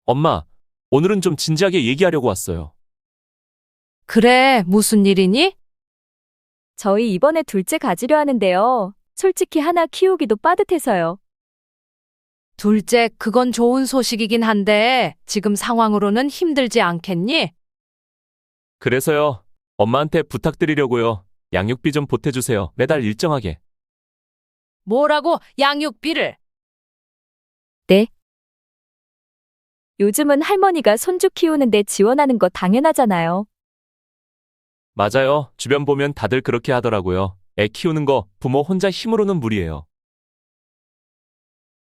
엄마, 오늘은 좀 진지하게 얘기하려고 왔어요. 그래, 무슨 일이니? 저희 이번에 둘째 가지려 하는데요. 솔직히 하나 키우기도 빠듯해서요. 둘째, 그건 좋은 소식이긴 한데, 지금 상황으로는 힘들지 않겠니? 그래서요, 엄마한테 부탁드리려고요. 양육비 좀 보태주세요. 매달 일정하게. 뭐라고, 양육비를? 네. 요즘은 할머니가 손주 키우는데 지원하는 거 당연하잖아요. 맞아요. 주변 보면 다들 그렇게 하더라고요. 애 키우는 거 부모 혼자 힘으로는 무리예요.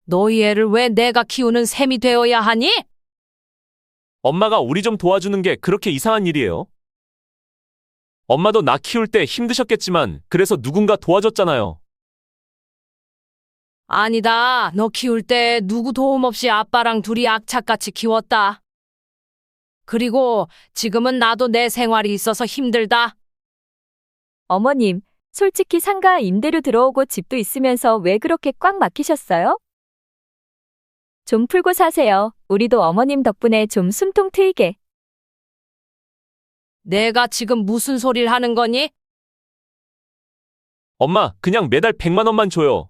너희 애를 왜 내가 키우는 셈이 되어야 하니? 엄마가 우리 좀 도와주는 게 그렇게 이상한 일이에요? 엄마도 나 키울 때 힘드셨겠지만 그래서 누군가 도와줬잖아요. 아니다, 너 키울 때 누구 도움 없이 아빠랑 둘이 악착같이 키웠다. 그리고 지금은 나도 내 생활이 있어서 힘들다. 어머님, 솔직히 상가 임대료 들어오고 집도 있으면서 왜 그렇게 꽉 막히셨어요? 좀 풀고 사세요. 우리도 어머님 덕분에 좀 숨통 트이게. 내가 지금 무슨 소리를 하는 거니? 엄마, 그냥 매달 100만 원만 줘요.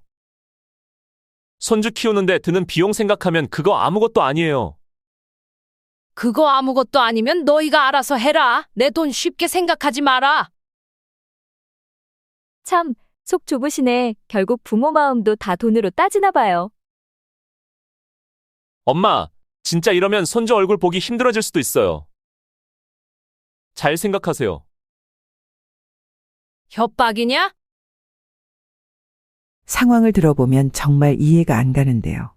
손주 키우는데 드는 비용 생각하면 그거 아무것도 아니에요. 그거 아무것도 아니면 너희가 알아서 해라. 내 돈 쉽게 생각하지 마라. 참, 속 좁으시네. 결국 부모 마음도 다 돈으로 따지나 봐요. 엄마, 진짜 이러면 손주 얼굴 보기 힘들어질 수도 있어요. 잘 생각하세요. 협박이냐? 상황을 들어보면 정말 이해가 안 가는데요.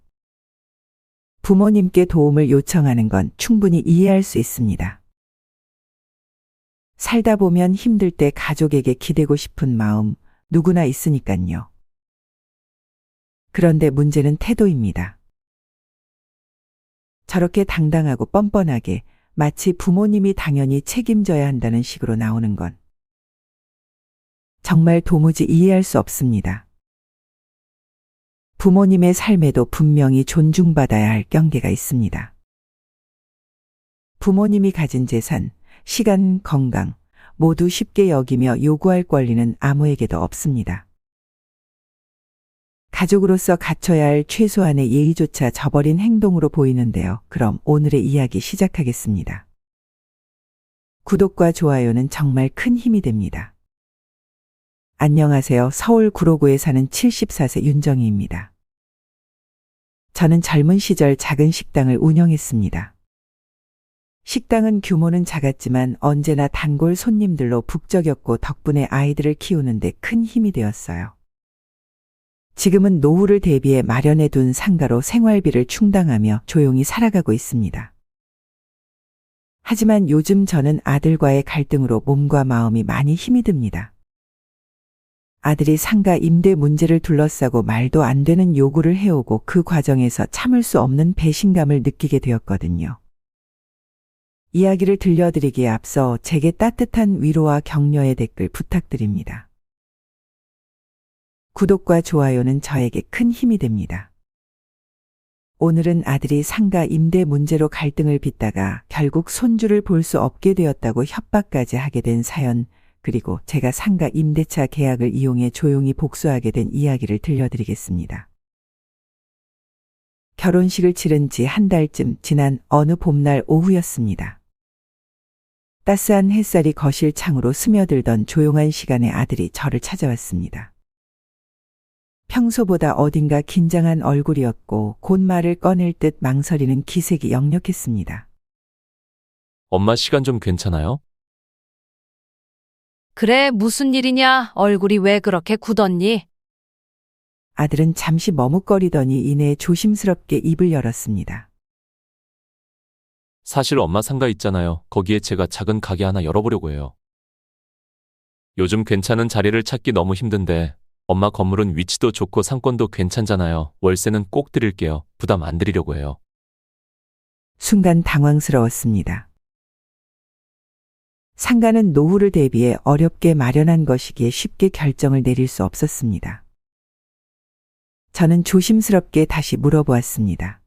부모님께 도움을 요청하는 건 충분히 이해할 수 있습니다. 살다 보면 힘들 때 가족에게 기대고 싶은 마음 누구나 있으니깐요. 그런데 문제는 태도입니다. 저렇게 당당하고 뻔뻔하게 마치 부모님이 당연히 책임져야 한다는 식으로 나오는 건 정말 도무지 이해할 수 없습니다. 부모님의 삶에도 분명히 존중받아야 할 경계가 있습니다. 부모님이 가진 재산, 시간, 건강 모두 쉽게 여기며 요구할 권리는 아무에게도 없습니다. 가족으로서 갖춰야 할 최소한의 예의조차 저버린 행동으로 보이는데요. 그럼 오늘의 이야기 시작하겠습니다. 구독과 좋아요는 정말 큰 힘이 됩니다. 안녕하세요. 서울 구로구에 사는 74세 윤정희입니다. 저는 젊은 시절 작은 식당을 운영했습니다. 식당은 규모는 작았지만 언제나 단골 손님들로 북적였고 덕분에 아이들을 키우는데 큰 힘이 되었어요. 지금은 노후를 대비해 마련해둔 상가로 생활비를 충당하며 조용히 살아가고 있습니다. 하지만 요즘 저는 아들과의 갈등으로 몸과 마음이 많이 힘이 듭니다. 아들이 상가 임대 문제를 둘러싸고 말도 안 되는 요구를 해오고 그 과정에서 참을 수 없는 배신감을 느끼게 되었거든요. 이야기를 들려드리기에 앞서 제게 따뜻한 위로와 격려의 댓글 부탁드립니다. 구독과 좋아요는 저에게 큰 힘이 됩니다. 오늘은 아들이 상가 임대 문제로 갈등을 빚다가 결국 손주를 볼 수 없게 되었다고 협박까지 하게 된 사연, 그리고 제가 상가 임대차 계약을 이용해 조용히 복수하게 된 이야기를 들려드리겠습니다. 결혼식을 치른 지 한 달쯤 지난 어느 봄날 오후였습니다. 따스한 햇살이 거실 창으로 스며들던 조용한 시간에 아들이 저를 찾아왔습니다. 평소보다 어딘가 긴장한 얼굴이었고 곧 말을 꺼낼 듯 망설이는 기색이 역력했습니다. 엄마 시간 좀 괜찮아요? 그래, 무슨 일이냐? 얼굴이 왜 그렇게 굳었니? 아들은 잠시 머뭇거리더니 이내 조심스럽게 입을 열었습니다. 사실 엄마 상가 있잖아요. 거기에 제가 작은 가게 하나 열어보려고 해요. 요즘 괜찮은 자리를 찾기 너무 힘든데 엄마 건물은 위치도 좋고 상권도 괜찮잖아요. 월세는 꼭 드릴게요. 부담 안 드리려고 해요. 순간 당황스러웠습니다. 상가는 노후를 대비해 어렵게 마련한 것이기에 쉽게 결정을 내릴 수 없었습니다. 저는 조심스럽게 다시 물어보았습니다.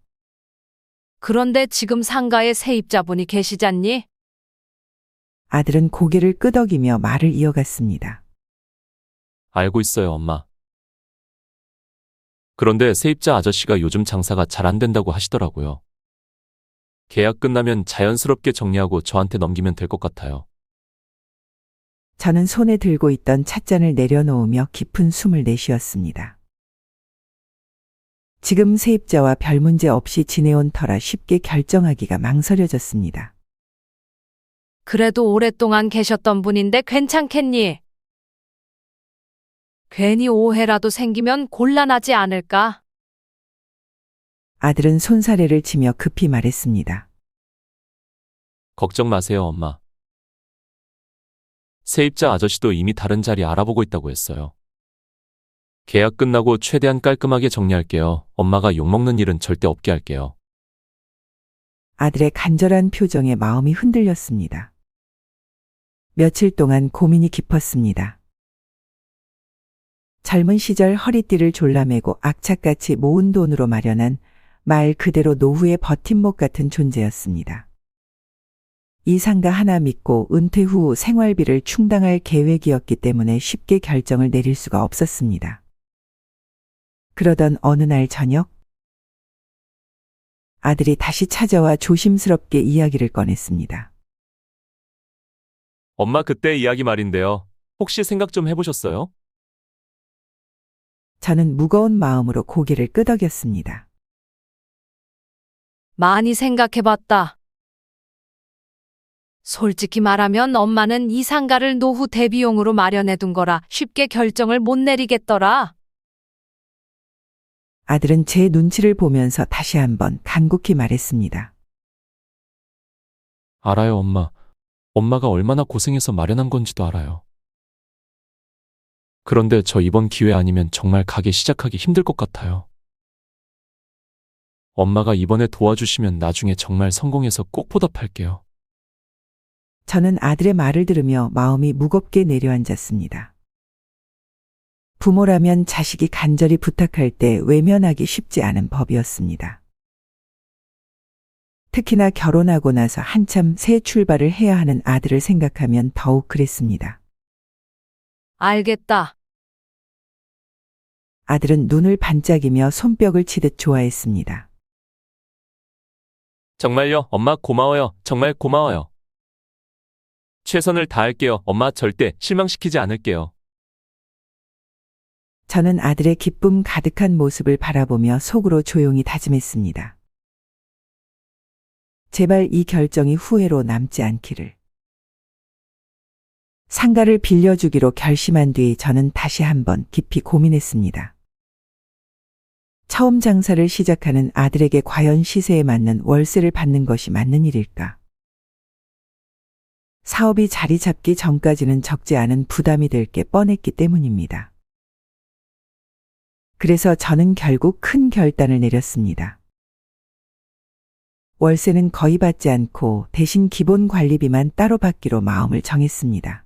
그런데 지금 상가에 세입자분이 계시잖니? 아들은 고개를 끄덕이며 말을 이어갔습니다. 알고 있어요, 엄마. 그런데 세입자 아저씨가 요즘 장사가 잘 안 된다고 하시더라고요. 계약 끝나면 자연스럽게 정리하고 저한테 넘기면 될 것 같아요. 저는 손에 들고 있던 찻잔을 내려놓으며 깊은 숨을 내쉬었습니다. 지금 세입자와 별 문제 없이 지내온 터라 쉽게 결정하기가 망설여졌습니다. 그래도 오랫동안 계셨던 분인데 괜찮겠니? 괜히 오해라도 생기면 곤란하지 않을까? 아들은 손사래를 치며 급히 말했습니다. 걱정 마세요, 엄마. 세입자 아저씨도 이미 다른 자리 알아보고 있다고 했어요. 계약 끝나고 최대한 깔끔하게 정리할게요. 엄마가 욕먹는 일은 절대 없게 할게요. 아들의 간절한 표정에 마음이 흔들렸습니다. 며칠 동안 고민이 깊었습니다. 젊은 시절 허리띠를 졸라매고 악착같이 모은 돈으로 마련한 말 그대로 노후의 버팀목 같은 존재였습니다. 이 상가 하나 믿고 은퇴 후 생활비를 충당할 계획이었기 때문에 쉽게 결정을 내릴 수가 없었습니다. 그러던 어느 날 저녁, 아들이 다시 찾아와 조심스럽게 이야기를 꺼냈습니다. 엄마 그때 이야기 말인데요. 혹시 생각 좀 해보셨어요? 저는 무거운 마음으로 고개를 끄덕였습니다. 많이 생각해봤다. 솔직히 말하면 엄마는 이 상가를 노후 대비용으로 마련해둔 거라 쉽게 결정을 못 내리겠더라. 아들은 제 눈치를 보면서 다시 한번 간곡히 말했습니다. 알아요, 엄마. 엄마가 얼마나 고생해서 마련한 건지도 알아요. 그런데 저 이번 기회 아니면 정말 가게 시작하기 힘들 것 같아요. 엄마가 이번에 도와주시면 나중에 정말 성공해서 꼭 보답할게요. 저는 아들의 말을 들으며 마음이 무겁게 내려앉았습니다. 부모라면 자식이 간절히 부탁할 때 외면하기 쉽지 않은 법이었습니다. 특히나 결혼하고 나서 한참 새 출발을 해야 하는 아들을 생각하면 더욱 그랬습니다. 알겠다. 아들은 눈을 반짝이며 손뼉을 치듯 좋아했습니다. 정말요, 엄마 고마워요. 정말 고마워요. 최선을 다할게요. 엄마 절대 실망시키지 않을게요. 저는 아들의 기쁨 가득한 모습을 바라보며 속으로 조용히 다짐했습니다. 제발 이 결정이 후회로 남지 않기를. 상가를 빌려주기로 결심한 뒤 저는 다시 한번 깊이 고민했습니다. 처음 장사를 시작하는 아들에게 과연 시세에 맞는 월세를 받는 것이 맞는 일일까? 사업이 자리 잡기 전까지는 적지 않은 부담이 될 게 뻔했기 때문입니다. 그래서 저는 결국 큰 결단을 내렸습니다. 월세는 거의 받지 않고 대신 기본 관리비만 따로 받기로 마음을 정했습니다.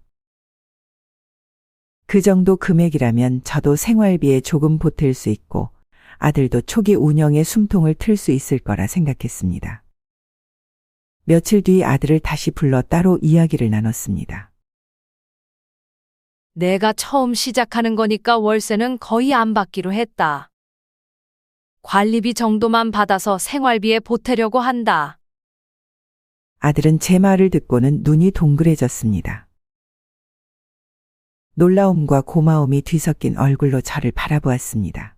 그 정도 금액이라면 저도 생활비에 조금 보탤 수 있고 아들도 초기 운영에 숨통을 틀 수 있을 거라 생각했습니다. 며칠 뒤 아들을 다시 불러 따로 이야기를 나눴습니다. 내가 처음 시작하는 거니까 월세는 거의 안 받기로 했다. 관리비 정도만 받아서 생활비에 보태려고 한다. 아들은 제 말을 듣고는 눈이 동그래졌습니다. 놀라움과 고마움이 뒤섞인 얼굴로 저를 바라보았습니다.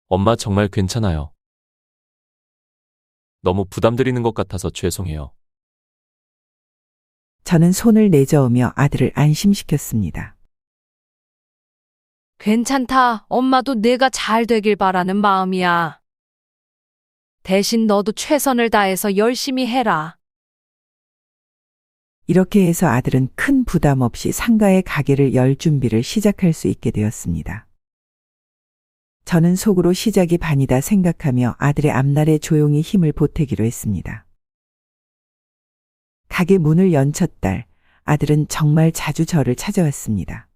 엄마 정말 괜찮아요. 너무 부담드리는 것 같아서 죄송해요. 저는 손을 내저으며 아들을 안심시켰습니다. 괜찮다. 엄마도 내가 잘 되길 바라는 마음이야. 대신 너도 최선을 다해서 열심히 해라. 이렇게 해서 아들은 큰 부담 없이 상가의 가게를 열 준비를 시작할 수 있게 되었습니다. 저는 속으로 시작이 반이다 생각하며 아들의 앞날에 조용히 힘을 보태기로 했습니다. 가게 문을 연 첫 달, 아들은 정말 자주 저를 찾아왔습니다.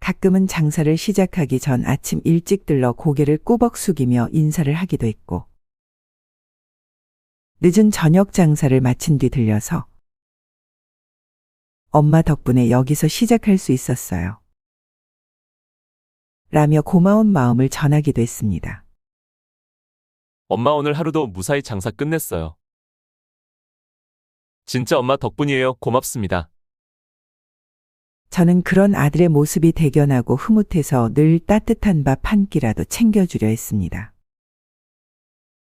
가끔은 장사를 시작하기 전 아침 일찍 들러 고개를 꾸벅 숙이며 인사를 하기도 했고, 늦은 저녁 장사를 마친 뒤 들려서 엄마 덕분에 여기서 시작할 수 있었어요. 라며 고마운 마음을 전하기도 했습니다. 엄마 오늘 하루도 무사히 장사 끝냈어요. 진짜 엄마 덕분이에요. 고맙습니다. 저는 그런 아들의 모습이 대견하고 흐뭇해서 늘 따뜻한 밥 한 끼라도 챙겨주려 했습니다.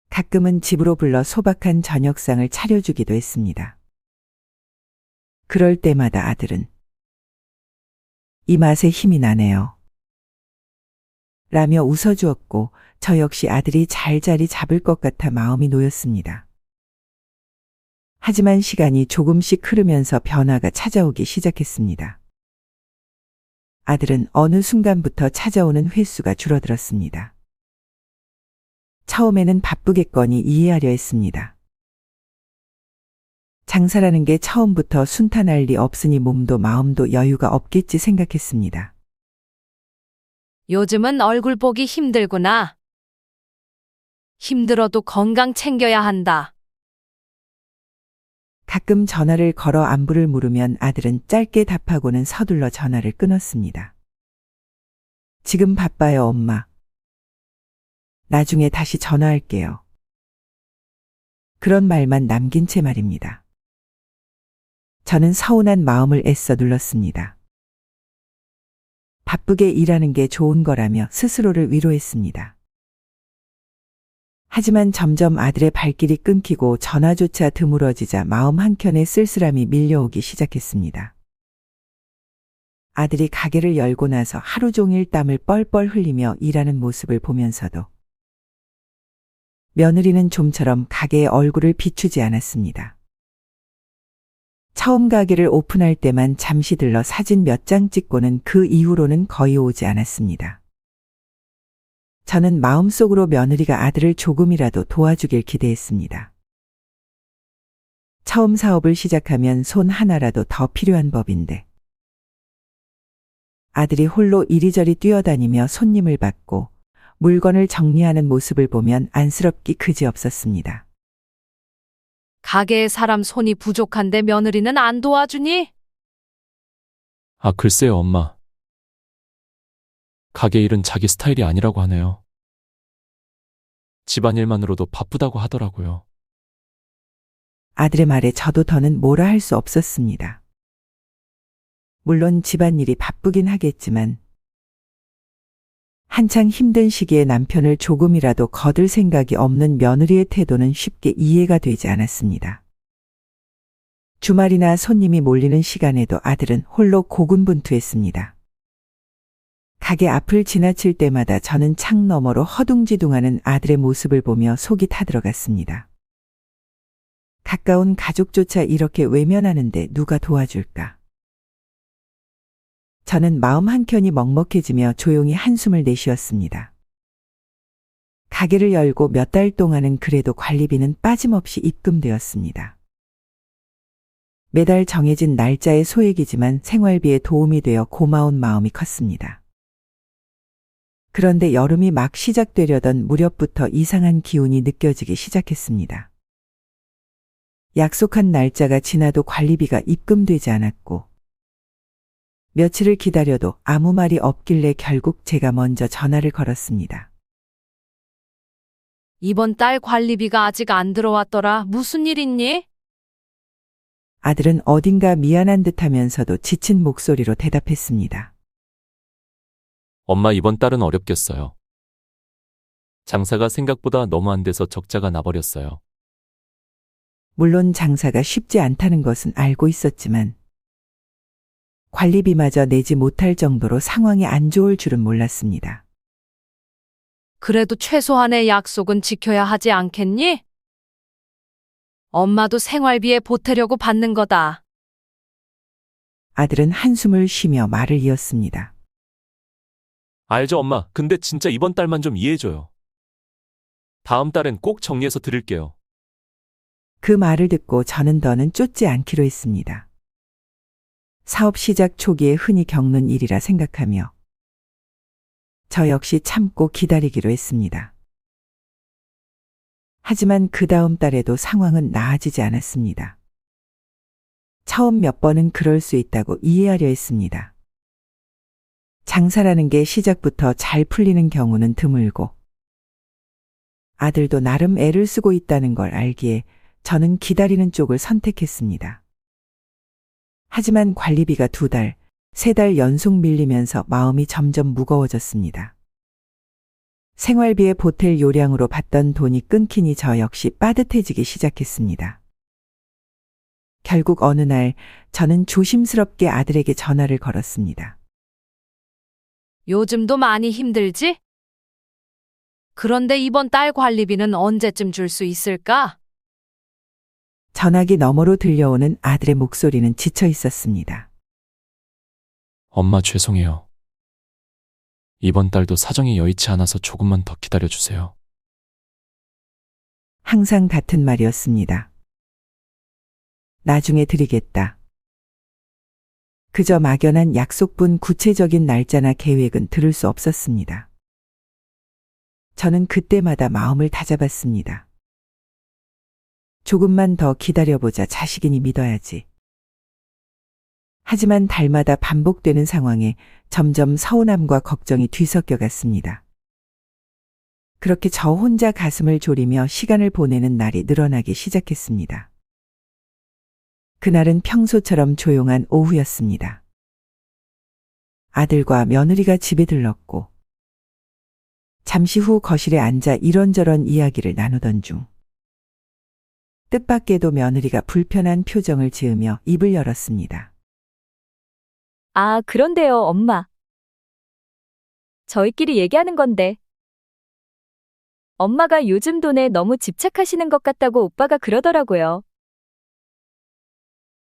가끔은 집으로 불러 소박한 저녁상을 차려주기도 했습니다. 그럴 때마다 아들은 이 맛에 힘이 나네요. 라며 웃어주었고 저 역시 아들이 잘 자리 잡을 것 같아 마음이 놓였습니다. 하지만 시간이 조금씩 흐르면서 변화가 찾아오기 시작했습니다. 아들은 어느 순간부터 찾아오는 횟수가 줄어들었습니다. 처음에는 바쁘겠거니 이해하려 했습니다. 장사라는 게 처음부터 순탄할 리 없으니 몸도 마음도 여유가 없겠지 생각했습니다. 요즘은 얼굴 보기 힘들구나. 힘들어도 건강 챙겨야 한다. 가끔 전화를 걸어 안부를 물으면 아들은 짧게 답하고는 서둘러 전화를 끊었습니다. 지금 바빠요, 엄마. 나중에 다시 전화할게요. 그런 말만 남긴 채 말입니다. 저는 서운한 마음을 애써 눌렀습니다. 바쁘게 일하는 게 좋은 거라며 스스로를 위로했습니다. 하지만 점점 아들의 발길이 끊기고 전화조차 드물어지자 마음 한켠에 쓸쓸함이 밀려오기 시작했습니다. 아들이 가게를 열고 나서 하루 종일 땀을 뻘뻘 흘리며 일하는 모습을 보면서도 며느리는 좀처럼 가게에 얼굴을 비추지 않았습니다. 처음 가게를 오픈할 때만 잠시 들러 사진 몇 장 찍고는 그 이후로는 거의 오지 않았습니다. 저는 마음속으로 며느리가 아들을 조금이라도 도와주길 기대했습니다. 처음 사업을 시작하면 손 하나라도 더 필요한 법인데. 아들이 홀로 이리저리 뛰어다니며 손님을 받고 물건을 정리하는 모습을 보면 안쓰럽기 그지없었습니다. 가게에 사람 손이 부족한데 며느리는 안 도와주니? 아, 글쎄요, 엄마. 가게 일은 자기 스타일이 아니라고 하네요. 집안일만으로도 바쁘다고 하더라고요. 아들의 말에 저도 더는 뭐라 할 수 없었습니다. 물론 집안일이 바쁘긴 하겠지만 한창 힘든 시기에 남편을 조금이라도 거들 생각이 없는 며느리의 태도는 쉽게 이해가 되지 않았습니다. 주말이나 손님이 몰리는 시간에도 아들은 홀로 고군분투했습니다. 가게 앞을 지나칠 때마다 저는 창 너머로 허둥지둥하는 아들의 모습을 보며 속이 타들어갔습니다. 가까운 가족조차 이렇게 외면하는데 누가 도와줄까? 저는 마음 한켠이 먹먹해지며 조용히 한숨을 내쉬었습니다. 가게를 열고 몇 달 동안은 그래도 관리비는 빠짐없이 입금되었습니다. 매달 정해진 날짜의 소액이지만 생활비에 도움이 되어 고마운 마음이 컸습니다. 그런데 여름이 막 시작되려던 무렵부터 이상한 기운이 느껴지기 시작했습니다. 약속한 날짜가 지나도 관리비가 입금되지 않았고 며칠을 기다려도 아무 말이 없길래 결국 제가 먼저 전화를 걸었습니다. 이번 달 관리비가 아직 안 들어왔더라. 무슨 일 있니? 아들은 어딘가 미안한 듯하면서도 지친 목소리로 대답했습니다. 엄마 이번 달은 어렵겠어요. 장사가 생각보다 너무 안 돼서 적자가 나버렸어요. 물론 장사가 쉽지 않다는 것은 알고 있었지만 관리비마저 내지 못할 정도로 상황이 안 좋을 줄은 몰랐습니다. 그래도 최소한의 약속은 지켜야 하지 않겠니? 엄마도 생활비에 보태려고 받는 거다. 아들은 한숨을 쉬며 말을 이었습니다. 알죠, 엄마. 근데 진짜 이번 달만 좀 이해해줘요. 다음 달엔 꼭 정리해서 드릴게요. 그 말을 듣고 저는 더는 쫓지 않기로 했습니다. 사업 시작 초기에 흔히 겪는 일이라 생각하며 저 역시 참고 기다리기로 했습니다. 하지만 그 다음 달에도 상황은 나아지지 않았습니다. 처음 몇 번은 그럴 수 있다고 이해하려 했습니다. 장사라는 게 시작부터 잘 풀리는 경우는 드물고 아들도 나름 애를 쓰고 있다는 걸 알기에 저는 기다리는 쪽을 선택했습니다. 하지만 관리비가 2달, 3달 연속 밀리면서 마음이 점점 무거워졌습니다. 생활비에 보탤 요량으로 받던 돈이 끊기니 저 역시 빠듯해지기 시작했습니다. 결국 어느 날 저는 조심스럽게 아들에게 전화를 걸었습니다. 요즘도 많이 힘들지? 그런데 이번 달 관리비는 언제쯤 줄 수 있을까? 전화기 너머로 들려오는 아들의 목소리는 지쳐 있었습니다. 엄마 죄송해요. 이번 달도 사정이 여의치 않아서 조금만 더 기다려주세요. 항상 같은 말이었습니다. 나중에 드리겠다. 그저 막연한 약속뿐 구체적인 날짜나 계획은 들을 수 없었습니다. 저는 그때마다 마음을 다잡았습니다. 조금만 더 기다려보자 자식이니 믿어야지. 하지만 달마다 반복되는 상황에 점점 서운함과 걱정이 뒤섞여 갔습니다. 그렇게 저 혼자 가슴을 졸이며 시간을 보내는 날이 늘어나기 시작했습니다. 그날은 평소처럼 조용한 오후였습니다. 아들과 며느리가 집에 들렀고 잠시 후 거실에 앉아 이런저런 이야기를 나누던 중 뜻밖에도 며느리가 불편한 표정을 지으며 입을 열었습니다. 아, 그런데요, 엄마. 저희끼리 얘기하는 건데. 엄마가 요즘 돈에 너무 집착하시는 것 같다고 오빠가 그러더라고요.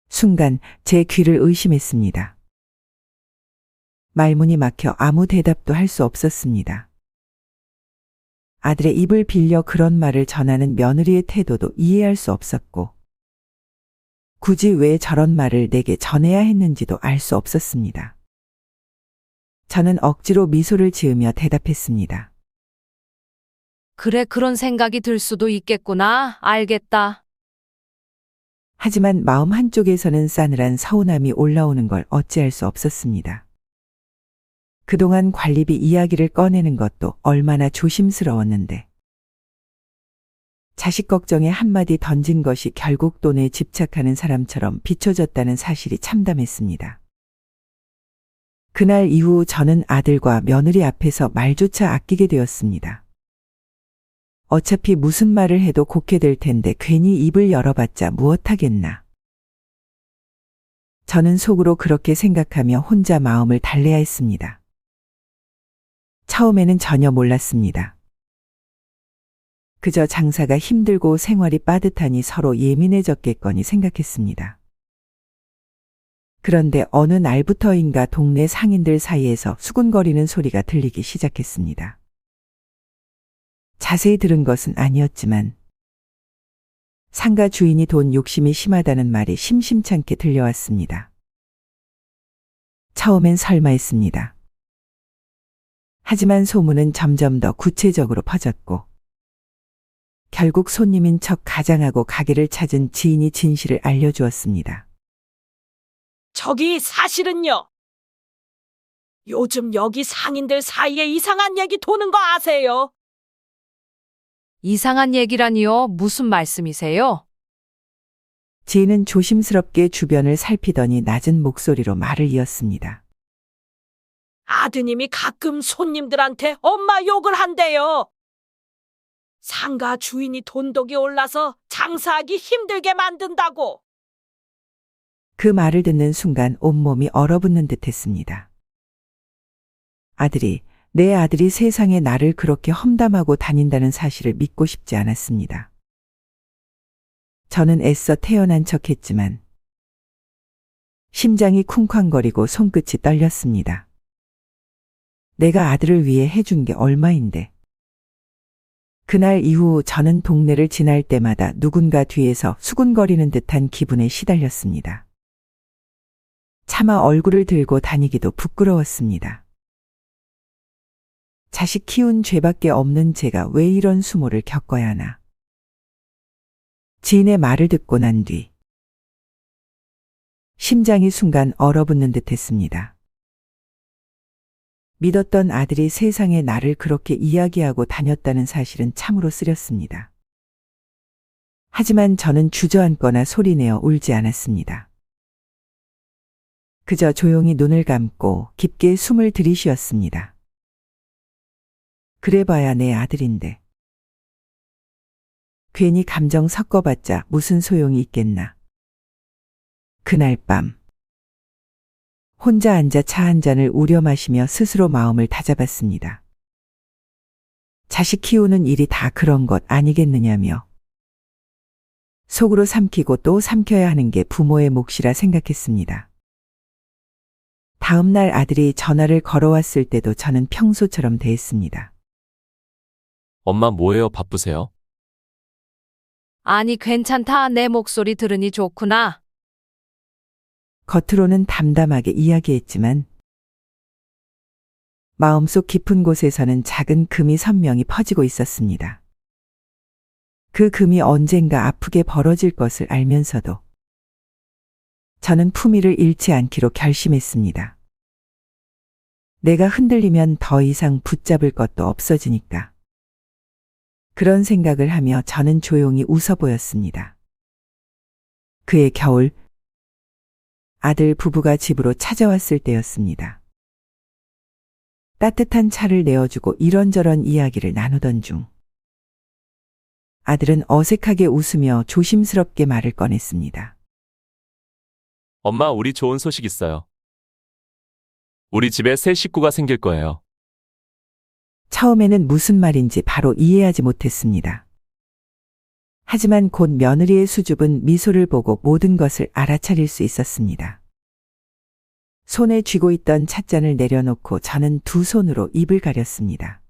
순간 제 귀를 의심했습니다. 말문이 막혀 아무 대답도 할 수 없었습니다. 아들의 입을 빌려 그런 말을 전하는 며느리의 태도도 이해할 수 없었고 굳이 왜 저런 말을 내게 전해야 했는지도 알 수 없었습니다. 저는 억지로 미소를 지으며 대답했습니다. 그래, 그런 생각이 들 수도 있겠구나. 알겠다. 하지만 마음 한쪽에서는 싸늘한 서운함이 올라오는 걸 어찌할 수 없었습니다. 그동안 관리비 이야기를 꺼내는 것도 얼마나 조심스러웠는데 자식 걱정에 한마디 던진 것이 결국 돈에 집착하는 사람처럼 비춰졌다는 사실이 참담했습니다. 그날 이후 저는 아들과 며느리 앞에서 말조차 아끼게 되었습니다. 어차피 무슨 말을 해도 곱게 될 텐데 괜히 입을 열어봤자 무엇하겠나. 저는 속으로 그렇게 생각하며 혼자 마음을 달래야 했습니다. 처음에는 전혀 몰랐습니다. 그저 장사가 힘들고 생활이 빠듯하니 서로 예민해졌겠거니 생각했습니다. 그런데 어느 날부터인가 동네 상인들 사이에서 수군거리는 소리가 들리기 시작했습니다. 자세히 들은 것은 아니었지만 상가 주인이 돈 욕심이 심하다는 말이 심심찮게 들려왔습니다. 처음엔 설마 했습니다. 하지만 소문은 점점 더 구체적으로 퍼졌고 결국 손님인 척 가장하고 가게를 찾은 지인이 진실을 알려주었습니다. 저기 사실은요. 요즘 여기 상인들 사이에 이상한 얘기 도는 거 아세요? 이상한 얘기라니요? 무슨 말씀이세요? 지인은 조심스럽게 주변을 살피더니 낮은 목소리로 말을 이었습니다. 아드님이 가끔 손님들한테 엄마 욕을 한대요. 상가 주인이 돈독이 올라서 장사하기 힘들게 만든다고. 그 말을 듣는 순간 온몸이 얼어붙는 듯 했습니다. 내 아들이 세상에 나를 그렇게 험담하고 다닌다는 사실을 믿고 싶지 않았습니다. 저는 애써 태어난 척했지만 심장이 쿵쾅거리고 손끝이 떨렸습니다. 내가 아들을 위해 해준 게 얼마인데. 그날 이후 저는 동네를 지날 때마다 누군가 뒤에서 수군거리는 듯한 기분에 시달렸습니다. 차마 얼굴을 들고 다니기도 부끄러웠습니다. 자식 키운 죄밖에 없는 제가 왜 이런 수모를 겪어야 하나. 지인의 말을 듣고 난 뒤 심장이 순간 얼어붙는 듯 했습니다. 믿었던 아들이 세상에 나를 그렇게 이야기하고 다녔다는 사실은 참으로 쓰렸습니다. 하지만 저는 주저앉거나 소리내어 울지 않았습니다. 그저 조용히 눈을 감고 깊게 숨을 들이쉬었습니다. 그래봐야 내 아들인데. 괜히 감정 섞어봤자 무슨 소용이 있겠나. 그날 밤 혼자 앉아 차 한 잔을 우려 마시며 스스로 마음을 다잡았습니다. 자식 키우는 일이 다 그런 것 아니겠느냐며 속으로 삼키고 또 삼켜야 하는 게 부모의 몫이라 생각했습니다. 다음 날 아들이 전화를 걸어왔을 때도 저는 평소처럼 대했습니다. 엄마 뭐해요? 바쁘세요? 아니, 괜찮다. 내 목소리 들으니 좋구나. 겉으로는 담담하게 이야기했지만 마음속 깊은 곳에서는 작은 금이 선명히 퍼지고 있었습니다. 그 금이 언젠가 아프게 벌어질 것을 알면서도 저는 품위를 잃지 않기로 결심했습니다. 내가 흔들리면 더 이상 붙잡을 것도 없어지니까. 그런 생각을 하며 저는 조용히 웃어 보였습니다. 그해 겨울 아들 부부가 집으로 찾아왔을 때였습니다. 따뜻한 차를 내어주고 이런저런 이야기를 나누던 중 아들은 어색하게 웃으며 조심스럽게 말을 꺼냈습니다. 엄마, 우리 좋은 소식 있어요. 우리 집에 새 식구가 생길 거예요. 처음에는 무슨 말인지 바로 이해하지 못했습니다. 하지만 곧 며느리의 수줍은 미소를 보고 모든 것을 알아차릴 수 있었습니다. 손에 쥐고 있던 찻잔을 내려놓고 저는 두 손으로 입을 가렸습니다.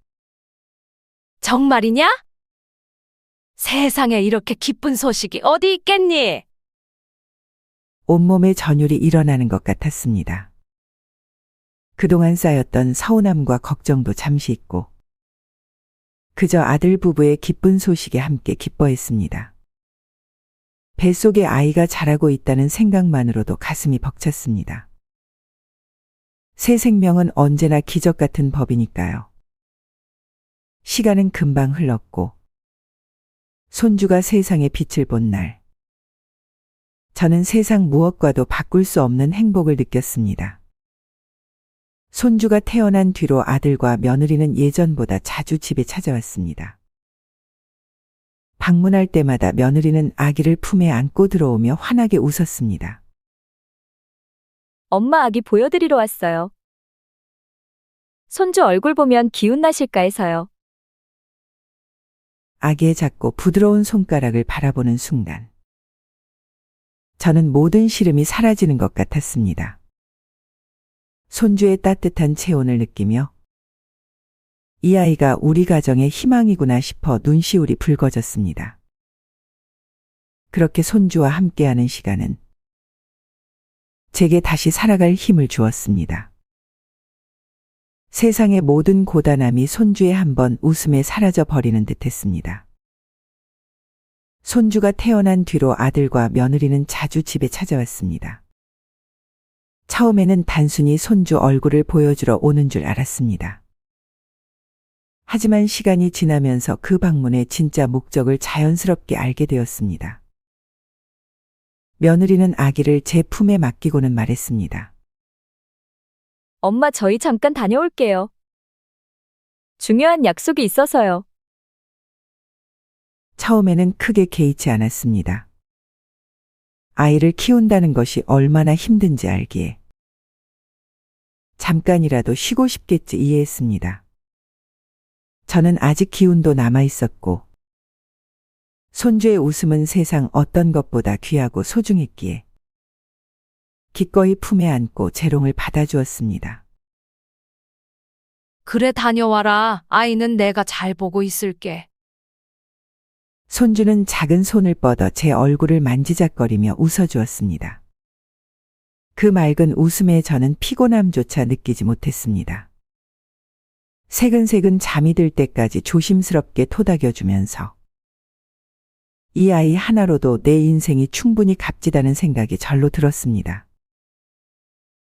정말이냐? 세상에 이렇게 기쁜 소식이 어디 있겠니? 온몸에 전율이 일어나는 것 같았습니다. 그동안 쌓였던 서운함과 걱정도 잠시 잊고 그저 아들 부부의 기쁜 소식에 함께 기뻐했습니다. 뱃속에 아이가 자라고 있다는 생각만으로도 가슴이 벅찼습니다. 새 생명은 언제나 기적 같은 법이니까요. 시간은 금방 흘렀고 손주가 세상에 빛을 본 날, 저는 세상 무엇과도 바꿀 수 없는 행복을 느꼈습니다. 손주가 태어난 뒤로 아들과 며느리는 예전보다 자주 집에 찾아왔습니다. 방문할 때마다 며느리는 아기를 품에 안고 들어오며 환하게 웃었습니다. 엄마 아기 보여드리러 왔어요. 손주 얼굴 보면 기운 나실까 해서요. 아기의 작고 부드러운 손가락을 바라보는 순간 저는 모든 시름이 사라지는 것 같았습니다. 손주의 따뜻한 체온을 느끼며 이 아이가 우리 가정의 희망이구나 싶어 눈시울이 붉어졌습니다. 그렇게 손주와 함께하는 시간은 제게 다시 살아갈 힘을 주었습니다. 세상의 모든 고단함이 손주의 한 번 웃음에 사라져 버리는 듯했습니다. 손주가 태어난 뒤로 아들과 며느리는 자주 집에 찾아왔습니다. 처음에는 단순히 손주 얼굴을 보여주러 오는 줄 알았습니다. 하지만 시간이 지나면서 그 방문의 진짜 목적을 자연스럽게 알게 되었습니다. 며느리는 아기를 제 품에 맡기고는 말했습니다. 엄마 저희 잠깐 다녀올게요. 중요한 약속이 있어서요. 처음에는 크게 개의치 않았습니다. 아이를 키운다는 것이 얼마나 힘든지 알기에 잠깐이라도 쉬고 싶겠지 이해했습니다. 저는 아직 기운도 남아 있었고 손주의 웃음은 세상 어떤 것보다 귀하고 소중했기에 기꺼이 품에 안고 재롱을 받아주었습니다. 그래, 다녀와라. 아이는 내가 잘 보고 있을게. 손주는 작은 손을 뻗어 제 얼굴을 만지작거리며 웃어주었습니다. 그 맑은 웃음에 저는 피곤함조차 느끼지 못했습니다. 새근새근 잠이 들 때까지 조심스럽게 토닥여주면서 이 아이 하나로도 내 인생이 충분히 값지다는 생각이 절로 들었습니다.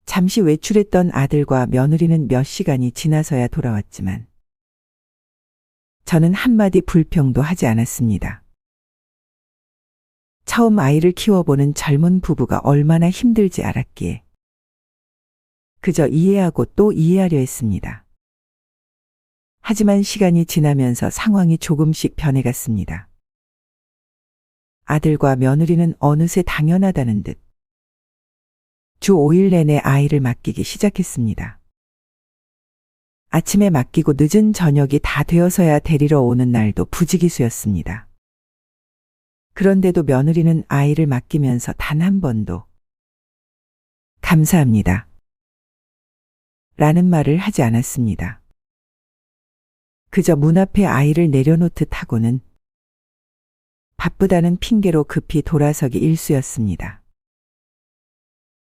잠시 외출했던 아들과 며느리는 몇 시간이 지나서야 돌아왔지만 저는 한마디 불평도 하지 않았습니다. 처음 아이를 키워보는 젊은 부부가 얼마나 힘들지 알았기에 그저 이해하고 또 이해하려 했습니다. 하지만 시간이 지나면서 상황이 조금씩 변해갔습니다. 아들과 며느리는 어느새 당연하다는 듯 주 5일 내내 아이를 맡기기 시작했습니다. 아침에 맡기고 늦은 저녁이 다 되어서야 데리러 오는 날도 부지기수였습니다. 그런데도 며느리는 아이를 맡기면서 단 한 번도 감사합니다. 라는 말을 하지 않았습니다. 그저 문 앞에 아이를 내려놓듯 하고는 바쁘다는 핑계로 급히 돌아서기 일쑤였습니다.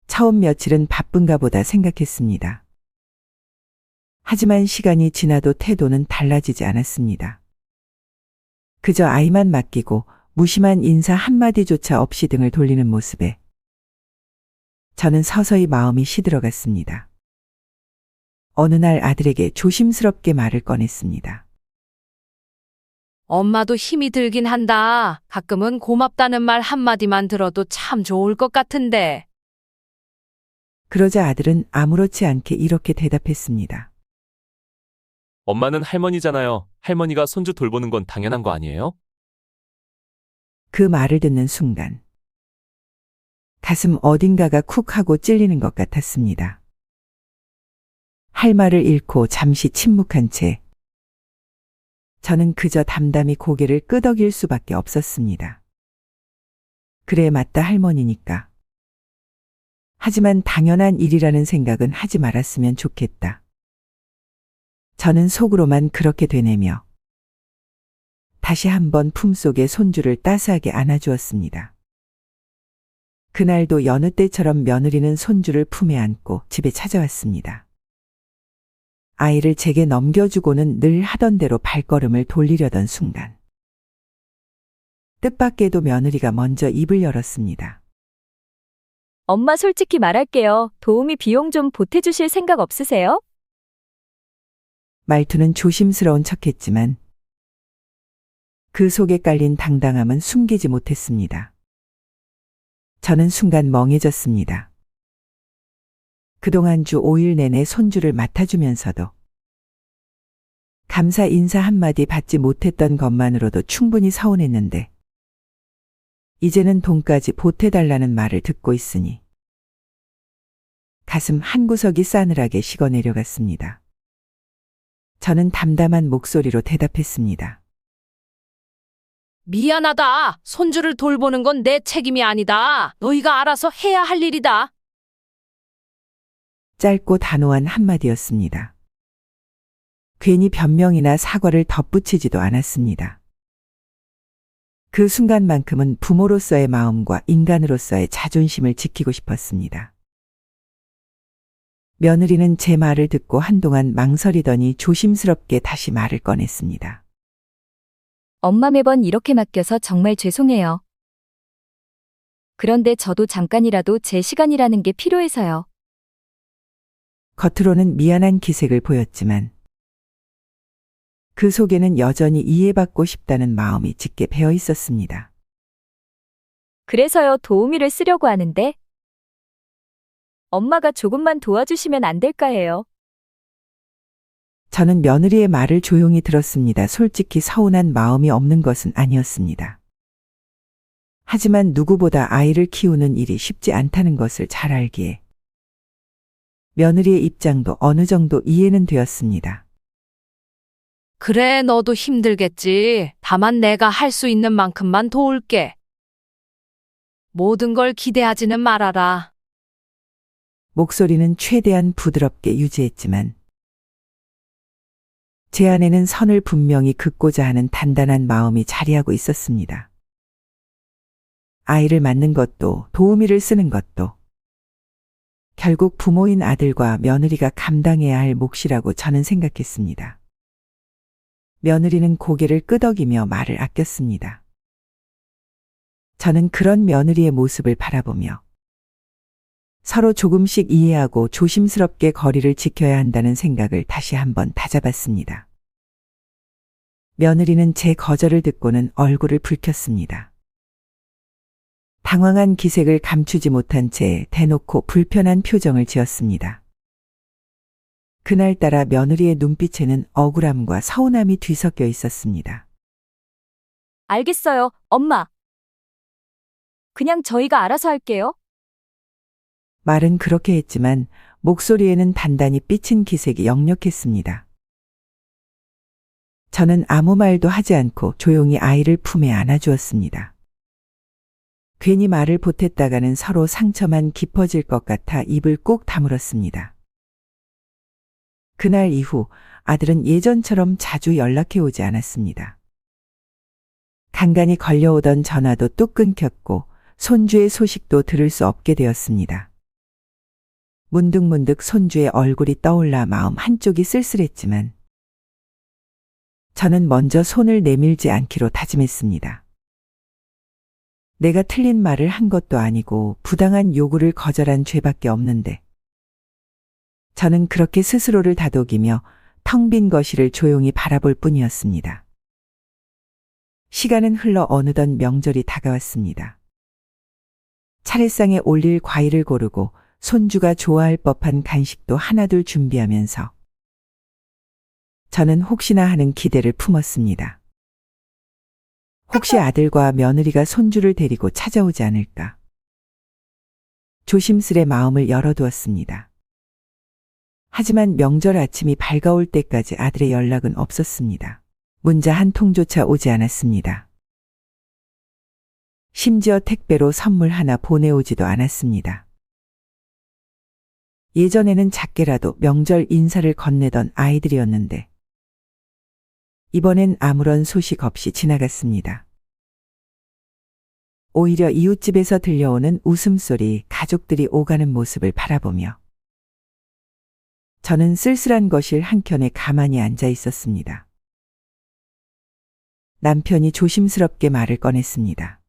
처음 며칠은 바쁜가 보다 생각했습니다. 하지만 시간이 지나도 태도는 달라지지 않았습니다. 그저 아이만 맡기고 무심한 인사 한마디조차 없이 등을 돌리는 모습에 저는 서서히 마음이 시들어갔습니다. 어느 날 아들에게 조심스럽게 말을 꺼냈습니다. 엄마도 힘이 들긴 한다. 가끔은 고맙다는 말 한마디만 들어도 참 좋을 것 같은데. 그러자 아들은 아무렇지 않게 이렇게 대답했습니다. 엄마는 할머니잖아요. 할머니가 손주 돌보는 건 당연한 거 아니에요? 그 말을 듣는 순간 가슴 어딘가가 쿡 하고 찔리는 것 같았습니다. 할 말을 잃고 잠시 침묵한 채 저는 그저 담담히 고개를 끄덕일 수밖에 없었습니다. 그래 맞다 할머니니까. 하지만 당연한 일이라는 생각은 하지 말았으면 좋겠다. 저는 속으로만 그렇게 되뇌며 다시 한번 품속에 손주를 따스하게 안아주었습니다. 그날도 여느 때처럼 며느리는 손주를 품에 안고 집에 찾아왔습니다. 아이를 제게 넘겨주고는 늘 하던 대로 발걸음을 돌리려던 순간 뜻밖에도 며느리가 먼저 입을 열었습니다. 엄마 솔직히 말할게요. 도우미 비용 좀 보태주실 생각 없으세요? 말투는 조심스러운 척했지만 그 속에 깔린 당당함은 숨기지 못했습니다. 저는 순간 멍해졌습니다. 그동안 주 5일 내내 손주를 맡아주면서도 감사 인사 한마디 받지 못했던 것만으로도 충분히 서운했는데 이제는 돈까지 보태달라는 말을 듣고 있으니 가슴 한구석이 싸늘하게 식어내려갔습니다. 저는 담담한 목소리로 대답했습니다. 미안하다. 손주를 돌보는 건 내 책임이 아니다. 너희가 알아서 해야 할 일이다. 짧고 단호한 한마디였습니다. 괜히 변명이나 사과를 덧붙이지도 않았습니다. 그 순간만큼은 부모로서의 마음과 인간으로서의 자존심을 지키고 싶었습니다. 며느리는 제 말을 듣고 한동안 망설이더니 조심스럽게 다시 말을 꺼냈습니다. 엄마 매번 이렇게 맡겨서 정말 죄송해요. 그런데 저도 잠깐이라도 제 시간이라는 게 필요해서요. 겉으로는 미안한 기색을 보였지만 그 속에는 여전히 이해받고 싶다는 마음이 짙게 배어 있었습니다. 그래서요 도우미를 쓰려고 하는데 엄마가 조금만 도와주시면 안 될까 해요. 저는 며느리의 말을 조용히 들었습니다. 솔직히 서운한 마음이 없는 것은 아니었습니다. 하지만 누구보다 아이를 키우는 일이 쉽지 않다는 것을 잘 알기에 며느리의 입장도 어느 정도 이해는 되었습니다. 그래, 너도 힘들겠지. 다만 내가 할 수 있는 만큼만 도울게. 모든 걸 기대하지는 말아라. 목소리는 최대한 부드럽게 유지했지만 제 안에는 선을 분명히 긋고자 하는 단단한 마음이 자리하고 있었습니다. 아이를 맡는 것도 도우미를 쓰는 것도 결국 부모인 아들과 며느리가 감당해야 할 몫이라고 저는 생각했습니다. 며느리는 고개를 끄덕이며 말을 아꼈습니다. 저는 그런 며느리의 모습을 바라보며 서로 조금씩 이해하고 조심스럽게 거리를 지켜야 한다는 생각을 다시 한번 다잡았습니다. 며느리는 제 거절을 듣고는 얼굴을 붉혔습니다. 당황한 기색을 감추지 못한 채 대놓고 불편한 표정을 지었습니다. 그날따라 며느리의 눈빛에는 억울함과 서운함이 뒤섞여 있었습니다. 알겠어요, 엄마. 그냥 저희가 알아서 할게요. 말은 그렇게 했지만 목소리에는 단단히 삐친 기색이 역력했습니다. 저는 아무 말도 하지 않고 조용히 아이를 품에 안아주었습니다. 괜히 말을 보탰다가는 서로 상처만 깊어질 것 같아 입을 꾹 다물었습니다. 그날 이후 아들은 예전처럼 자주 연락해 오지 않았습니다. 간간히 걸려오던 전화도 뚝 끊겼고 손주의 소식도 들을 수 없게 되었습니다. 문득문득 손주의 얼굴이 떠올라 마음 한쪽이 쓸쓸했지만 저는 먼저 손을 내밀지 않기로 다짐했습니다. 내가 틀린 말을 한 것도 아니고 부당한 요구를 거절한 죄밖에 없는데 저는 그렇게 스스로를 다독이며 텅 빈 거실을 조용히 바라볼 뿐이었습니다. 시간은 흘러 어느덧 명절이 다가왔습니다. 차례상에 올릴 과일을 고르고 손주가 좋아할 법한 간식도 하나둘 준비하면서 저는 혹시나 하는 기대를 품었습니다. 혹시 아들과 며느리가 손주를 데리고 찾아오지 않을까. 조심스레 마음을 열어두었습니다. 하지만 명절 아침이 밝아올 때까지 아들의 연락은 없었습니다. 문자 한 통조차 오지 않았습니다. 심지어 택배로 선물 하나 보내오지도 않았습니다. 예전에는 작게라도 명절 인사를 건네던 아이들이었는데 이번엔 아무런 소식 없이 지나갔습니다. 오히려 이웃집에서 들려오는 웃음소리, 가족들이 오가는 모습을 바라보며 저는 쓸쓸한 거실 한켠에 가만히 앉아 있었습니다. 남편이 조심스럽게 말을 꺼냈습니다.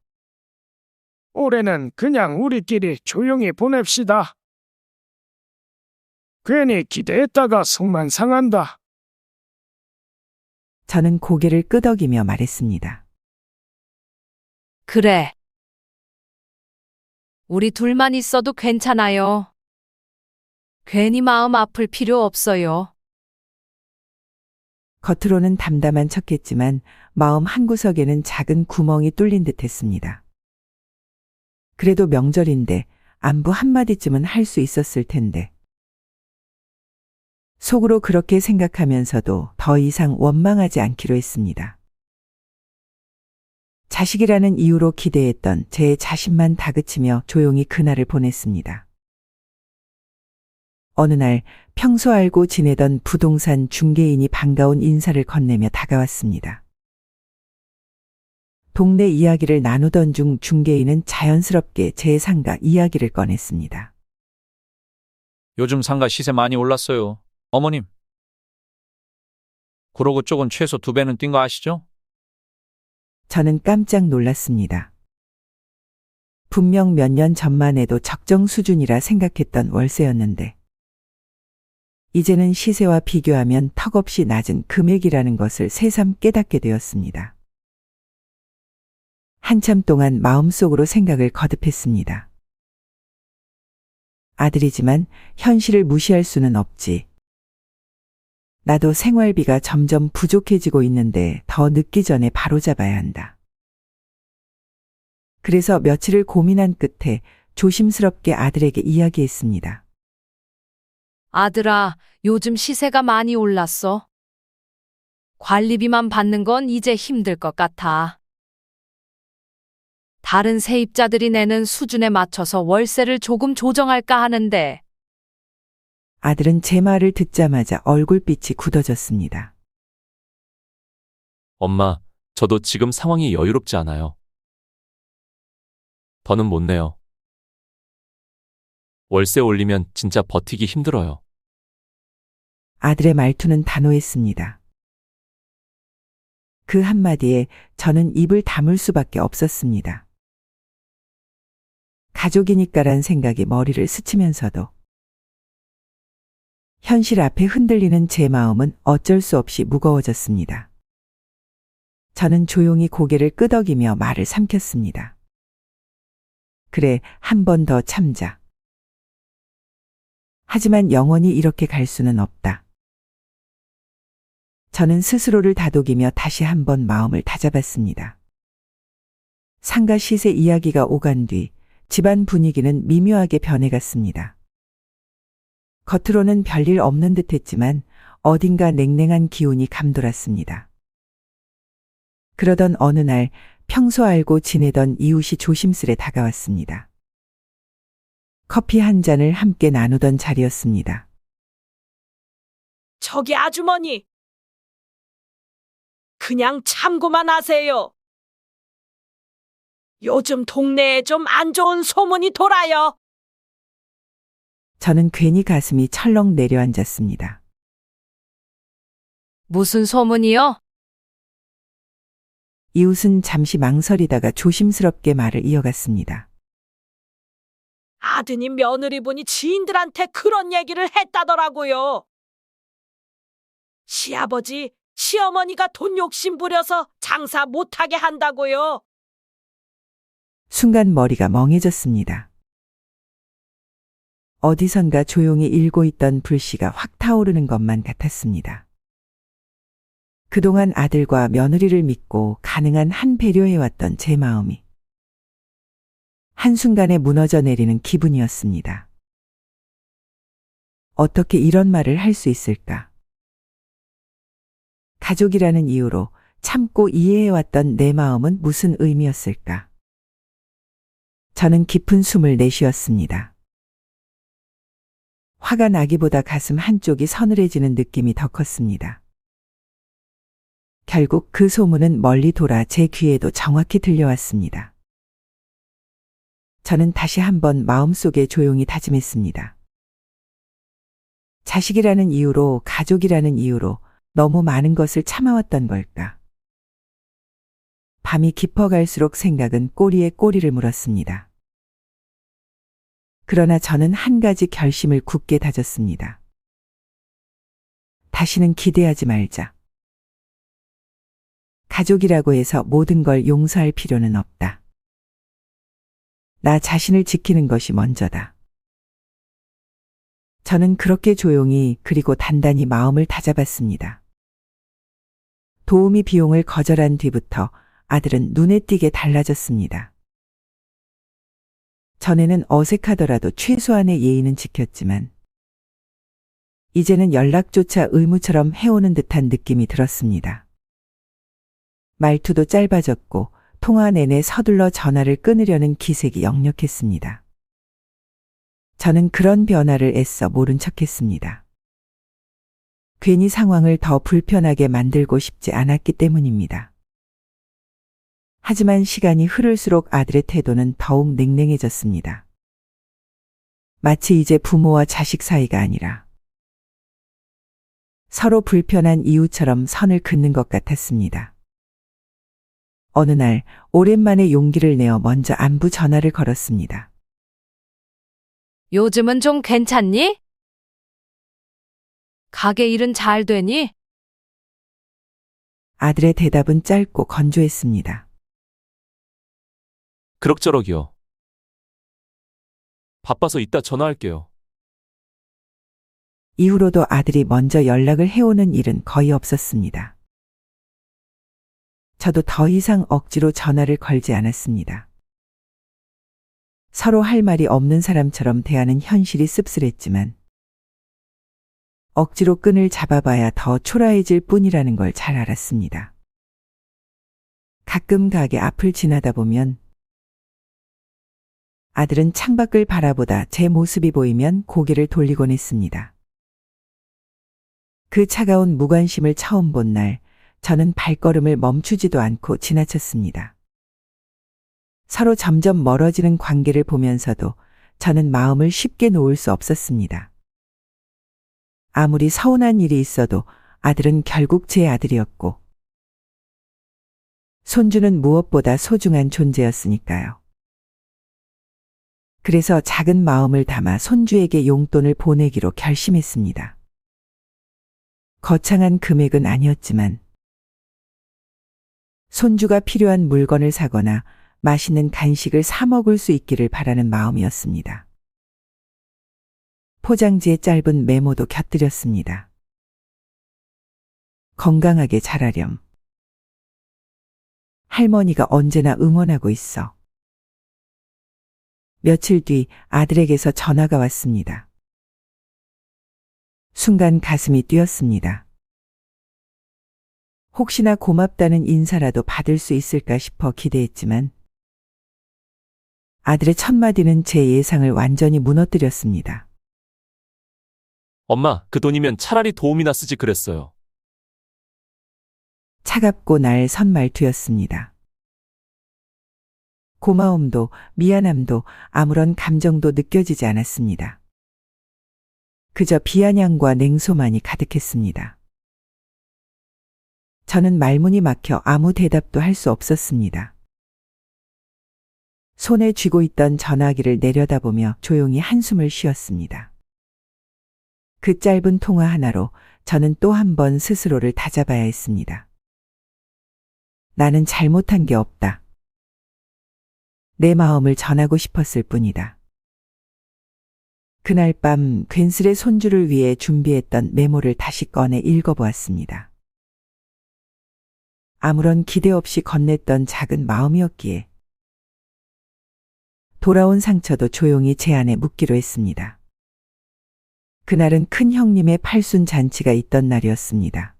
올해는 그냥 우리끼리 조용히 보냅시다. 괜히 기대했다가 속만 상한다. 저는 고개를 끄덕이며 말했습니다. 그래. 우리 둘만 있어도 괜찮아요. 괜히 마음 아플 필요 없어요. 겉으로는 담담한 척했지만 마음 한구석에는 작은 구멍이 뚫린 듯 했습니다. 그래도 명절인데 안부 한마디쯤은 할 수 있었을 텐데. 속으로 그렇게 생각하면서도 더 이상 원망하지 않기로 했습니다. 자식이라는 이유로 기대했던 제 자신만 다그치며 조용히 그날을 보냈습니다. 어느 날 평소 알고 지내던 부동산 중개인이 반가운 인사를 건네며 다가왔습니다. 동네 이야기를 나누던 중 중개인은 자연스럽게 제 상가 이야기를 꺼냈습니다. 요즘 상가 시세 많이 올랐어요. 어머님. 구로구 쪽은 최소 2배는 뛴 거 아시죠? 저는 깜짝 놀랐습니다. 분명 몇 년 전만 해도 적정 수준이라 생각했던 월세였는데 이제는 시세와 비교하면 턱없이 낮은 금액이라는 것을 새삼 깨닫게 되었습니다. 한참 동안 마음속으로 생각을 거듭했습니다. 아들이지만 현실을 무시할 수는 없지. 나도 생활비가 점점 부족해지고 있는데 더 늦기 전에 바로잡아야 한다. 그래서 며칠을 고민한 끝에 조심스럽게 아들에게 이야기했습니다. 아들아, 요즘 시세가 많이 올랐어. 관리비만 받는 건 이제 힘들 것 같아. 다른 세입자들이 내는 수준에 맞춰서 월세를 조금 조정할까 하는데. 아들은 제 말을 듣자마자 얼굴빛이 굳어졌습니다. 엄마, 저도 지금 상황이 여유롭지 않아요. 더는 못 내요. 월세 올리면 진짜 버티기 힘들어요. 아들의 말투는 단호했습니다. 그 한마디에 저는 입을 다물 수밖에 없었습니다. 가족이니까란 생각이 머리를 스치면서도 현실 앞에 흔들리는 제 마음은 어쩔 수 없이 무거워졌습니다. 저는 조용히 고개를 끄덕이며 말을 삼켰습니다. 그래, 한 번 더 참자. 하지만 영원히 이렇게 갈 수는 없다. 저는 스스로를 다독이며 다시 한번 마음을 다잡았습니다. 상가 시세 이야기가 오간 뒤 집안 분위기는 미묘하게 변해갔습니다. 겉으로는 별일 없는 듯했지만 어딘가 냉랭한 기운이 감돌았습니다. 그러던 어느 날 평소 알고 지내던 이웃이 조심스레 다가왔습니다. 커피 한 잔을 함께 나누던 자리였습니다. 저기 아주머니. 그냥 참고만 하세요. 요즘 동네에 좀 안 좋은 소문이 돌아요. 저는 괜히 가슴이 철렁 내려앉았습니다. 무슨 소문이요? 이웃은 잠시 망설이다가 조심스럽게 말을 이어갔습니다. 아드님 며느리분이 지인들한테 그런 얘기를 했다더라고요. 시아버지, 시어머니가 돈 욕심 부려서 장사 못하게 한다고요. 순간 머리가 멍해졌습니다. 어디선가 조용히 일고 있던 불씨가 확 타오르는 것만 같았습니다. 그동안 아들과 며느리를 믿고 가능한 한 배려해왔던 제 마음이 한순간에 무너져 내리는 기분이었습니다. 어떻게 이런 말을 할 수 있을까? 가족이라는 이유로 참고 이해해왔던 내 마음은 무슨 의미였을까? 저는 깊은 숨을 내쉬었습니다. 화가 나기보다 가슴 한쪽이 서늘해지는 느낌이 더 컸습니다. 결국 그 소문은 멀리 돌아 제 귀에도 정확히 들려왔습니다. 저는 다시 한번 마음속에 조용히 다짐했습니다. 자식이라는 이유로, 가족이라는 이유로 너무 많은 것을 참아왔던 걸까? 밤이 깊어갈수록 생각은 꼬리에 꼬리를 물었습니다. 그러나 저는 한 가지 결심을 굳게 다졌습니다. 다시는 기대하지 말자. 가족이라고 해서 모든 걸 용서할 필요는 없다. 나 자신을 지키는 것이 먼저다. 저는 그렇게 조용히 그리고 단단히 마음을 다잡았습니다. 도우미 비용을 거절한 뒤부터 아들은 눈에 띄게 달라졌습니다. 전에는 어색하더라도 최소한의 예의는 지켰지만 이제는 연락조차 의무처럼 해오는 듯한 느낌이 들었습니다. 말투도 짧아졌고 통화 내내 서둘러 전화를 끊으려는 기색이 역력했습니다. 저는 그런 변화를 애써 모른 척했습니다. 괜히 상황을 더 불편하게 만들고 싶지 않았기 때문입니다. 하지만 시간이 흐를수록 아들의 태도는 더욱 냉랭해졌습니다. 마치 이제 부모와 자식 사이가 아니라 서로 불편한 이유처럼 선을 긋는 것 같았습니다. 어느 날 오랜만에 용기를 내어 먼저 안부 전화를 걸었습니다. 요즘은 좀 괜찮니? 가게 일은 잘 되니? 아들의 대답은 짧고 건조했습니다. 그럭저럭이요. 바빠서 이따 전화할게요. 이후로도 아들이 먼저 연락을 해오는 일은 거의 없었습니다. 저도 더 이상 억지로 전화를 걸지 않았습니다. 서로 할 말이 없는 사람처럼 대하는 현실이 씁쓸했지만 억지로 끈을 잡아봐야 더 초라해질 뿐이라는 걸 잘 알았습니다. 가끔 가게 앞을 지나다 보면 아들은 창밖을 바라보다 제 모습이 보이면 고개를 돌리곤 했습니다. 그 차가운 무관심을 처음 본 날, 저는 발걸음을 멈추지도 않고 지나쳤습니다. 서로 점점 멀어지는 관계를 보면서도 저는 마음을 쉽게 놓을 수 없었습니다. 아무리 서운한 일이 있어도 아들은 결국 제 아들이었고, 손주는 무엇보다 소중한 존재였으니까요. 그래서 작은 마음을 담아 손주에게 용돈을 보내기로 결심했습니다. 거창한 금액은 아니었지만 손주가 필요한 물건을 사거나 맛있는 간식을 사 먹을 수 있기를 바라는 마음이었습니다. 포장지에 짧은 메모도 곁들였습니다. 건강하게 자라렴. 할머니가 언제나 응원하고 있어. 며칠 뒤 아들에게서 전화가 왔습니다. 순간 가슴이 뛰었습니다. 혹시나 고맙다는 인사라도 받을 수 있을까 싶어 기대했지만 아들의 첫마디는 제 예상을 완전히 무너뜨렸습니다. 엄마, 그 돈이면 차라리 도움이나 쓰지 그랬어요. 차갑고 날선 말투였습니다. 고마움도 미안함도 아무런 감정도 느껴지지 않았습니다. 그저 비아냥과 냉소만이 가득했습니다. 저는 말문이 막혀 아무 대답도 할 수 없었습니다. 손에 쥐고 있던 전화기를 내려다보며 조용히 한숨을 쉬었습니다. 그 짧은 통화 하나로 저는 또 한 번 스스로를 다잡아야 했습니다. 나는 잘못한 게 없다. 내 마음을 전하고 싶었을 뿐이다. 그날 밤 괜스레 손주를 위해 준비했던 메모를 다시 꺼내 읽어보았습니다. 아무런 기대 없이 건넸던 작은 마음이었기에 돌아온 상처도 조용히 제 안에 묻기로 했습니다. 그날은 큰 형님의 팔순 잔치가 있던 날이었습니다.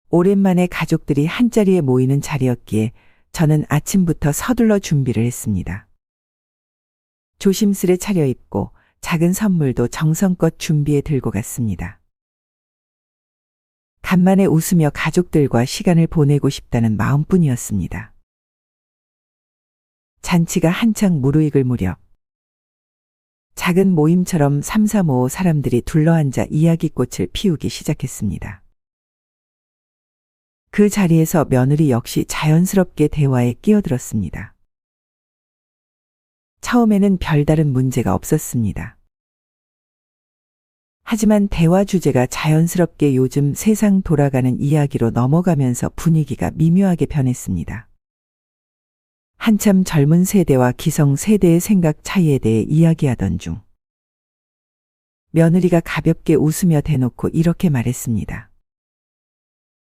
오랜만에 가족들이 한자리에 모이는 자리였기에 저는 아침부터 서둘러 준비를 했습니다. 조심스레 차려입고 작은 선물도 정성껏 준비해 들고 갔습니다. 간만에 웃으며 가족들과 시간을 보내고 싶다는 마음뿐이었습니다. 잔치가 한창 무르익을 무렵 작은 모임처럼 삼삼오오 사람들이 둘러앉아 이야기꽃을 피우기 시작했습니다. 그 자리에서 며느리 역시 자연스럽게 대화에 끼어들었습니다. 처음에는 별다른 문제가 없었습니다. 하지만 대화 주제가 자연스럽게 요즘 세상 돌아가는 이야기로 넘어가면서 분위기가 미묘하게 변했습니다. 한참 젊은 세대와 기성 세대의 생각 차이에 대해 이야기하던 중 며느리가 가볍게 웃으며 대놓고 이렇게 말했습니다.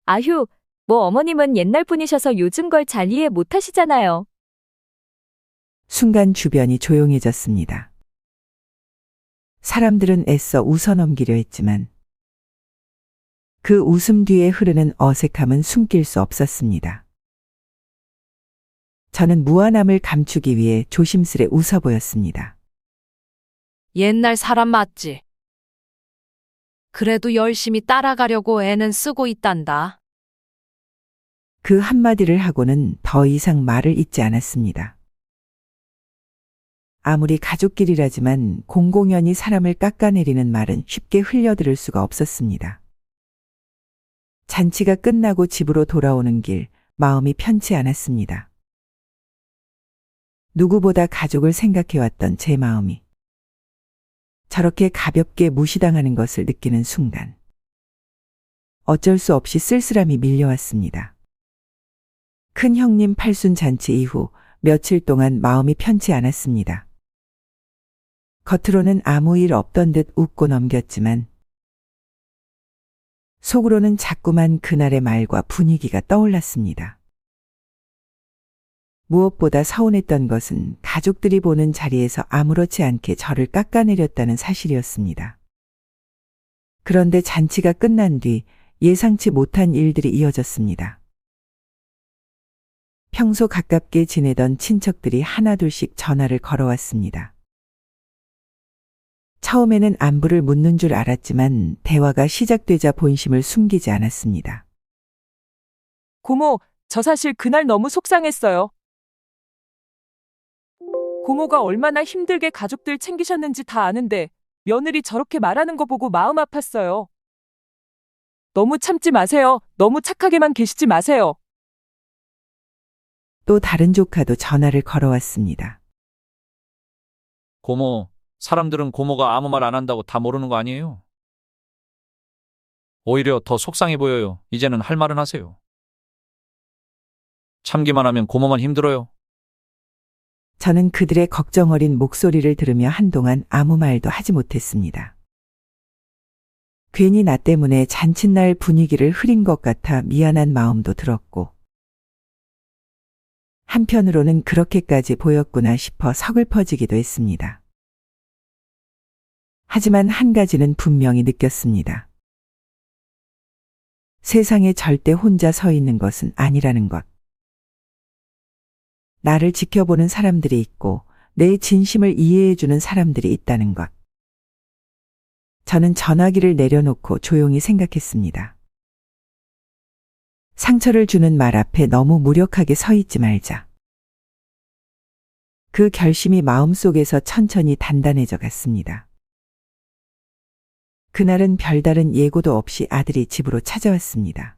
아휴, 뭐 어머님은 옛날 분이셔서 요즘 걸 잘 이해 못 하시잖아요. 순간 주변이 조용해졌습니다. 사람들은 애써 웃어넘기려 했지만 그 웃음 뒤에 흐르는 어색함은 숨길 수 없었습니다. 저는 무안함을 감추기 위해 조심스레 웃어 보였습니다. 옛날 사람 맞지? 그래도 열심히 따라가려고 애는 쓰고 있단다. 그 한마디를 하고는 더 이상 말을 잇지 않았습니다. 아무리 가족끼리라지만 공공연히 사람을 깎아내리는 말은 쉽게 흘려들을 수가 없었습니다. 잔치가 끝나고 집으로 돌아오는 길, 마음이 편치 않았습니다. 누구보다 가족을 생각해왔던 제 마음이 저렇게 가볍게 무시당하는 것을 느끼는 순간 어쩔 수 없이 쓸쓸함이 밀려왔습니다. 큰 형님 팔순 잔치 이후 며칠 동안 마음이 편치 않았습니다. 겉으로는 아무 일 없던 듯 웃고 넘겼지만 속으로는 자꾸만 그날의 말과 분위기가 떠올랐습니다. 무엇보다 서운했던 것은 가족들이 보는 자리에서 아무렇지 않게 저를 깎아내렸다는 사실이었습니다. 그런데 잔치가 끝난 뒤 예상치 못한 일들이 이어졌습니다. 평소 가깝게 지내던 친척들이 하나둘씩 전화를 걸어왔습니다. 처음에는 안부를 묻는 줄 알았지만 대화가 시작되자 본심을 숨기지 않았습니다. 고모, 저 사실 그날 너무 속상했어요. 고모가 얼마나 힘들게 가족들 챙기셨는지 다 아는데 며느리 저렇게 말하는 거 보고 마음 아팠어요. 너무 참지 마세요. 너무 착하게만 계시지 마세요. 또 다른 조카도 전화를 걸어왔습니다. 고모, 사람들은 고모가 아무 말 안 한다고 다 모르는 거 아니에요? 오히려 더 속상해 보여요. 이제는 할 말은 하세요. 참기만 하면 고모만 힘들어요. 저는 그들의 걱정 어린 목소리를 들으며 한동안 아무 말도 하지 못했습니다. 괜히 나 때문에 잔칫날 분위기를 흐린 것 같아 미안한 마음도 들었고, 한편으로는 그렇게까지 보였구나 싶어 서글퍼지기도 했습니다. 하지만 한 가지는 분명히 느꼈습니다. 세상에 절대 혼자 서 있는 것은 아니라는 것. 나를 지켜보는 사람들이 있고 내 진심을 이해해주는 사람들이 있다는 것. 저는 전화기를 내려놓고 조용히 생각했습니다. 상처를 주는 말 앞에 너무 무력하게 서 있지 말자. 그 결심이 마음속에서 천천히 단단해져 갔습니다. 그날은 별다른 예고도 없이 아들이 집으로 찾아왔습니다.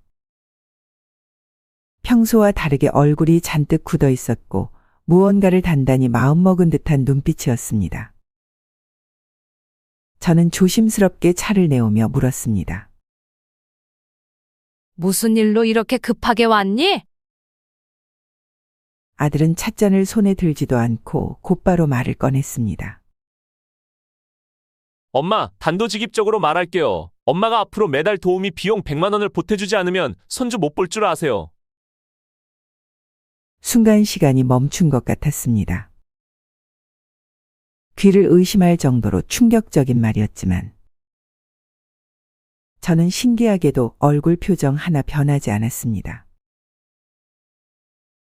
평소와 다르게 얼굴이 잔뜩 굳어 있었고 무언가를 단단히 마음먹은 듯한 눈빛이었습니다. 저는 조심스럽게 차를 내오며 물었습니다. 무슨 일로 이렇게 급하게 왔니? 아들은 찻잔을 손에 들지도 않고 곧바로 말을 꺼냈습니다. 엄마, 단도직입적으로 말할게요. 엄마가 앞으로 매달 도우미 비용 100만 원을 보태주지 않으면 손주 못 볼 줄 아세요. 순간 시간이 멈춘 것 같았습니다. 귀를 의심할 정도로 충격적인 말이었지만 저는 신기하게도 얼굴 표정 하나 변하지 않았습니다.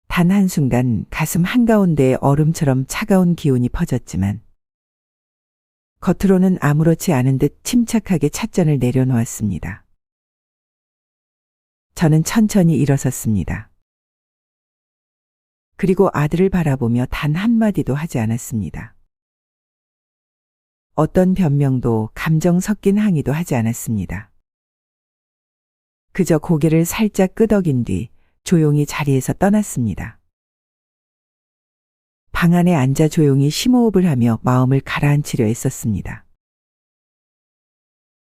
단 한순간 가슴 한가운데에 얼음처럼 차가운 기운이 퍼졌지만 겉으로는 아무렇지 않은 듯 침착하게 찻잔을 내려놓았습니다. 저는 천천히 일어섰습니다. 그리고 아들을 바라보며 단 한마디도 하지 않았습니다. 어떤 변명도 감정 섞인 항의도 하지 않았습니다. 그저 고개를 살짝 끄덕인 뒤 조용히 자리에서 떠났습니다. 방 안에 앉아 조용히 심호흡을 하며 마음을 가라앉히려 했었습니다.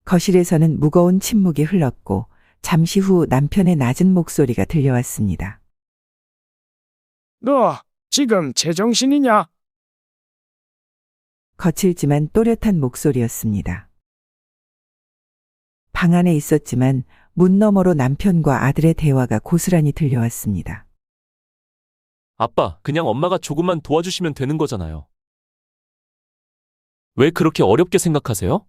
거실에서는 무거운 침묵이 흘렀고 잠시 후 남편의 낮은 목소리가 들려왔습니다. 너 지금 제정신이냐? 거칠지만 또렷한 목소리였습니다. 방 안에 있었지만 문 너머로 남편과 아들의 대화가 고스란히 들려왔습니다. 아빠, 그냥 엄마가 조금만 도와주시면 되는 거잖아요. 왜 그렇게 어렵게 생각하세요?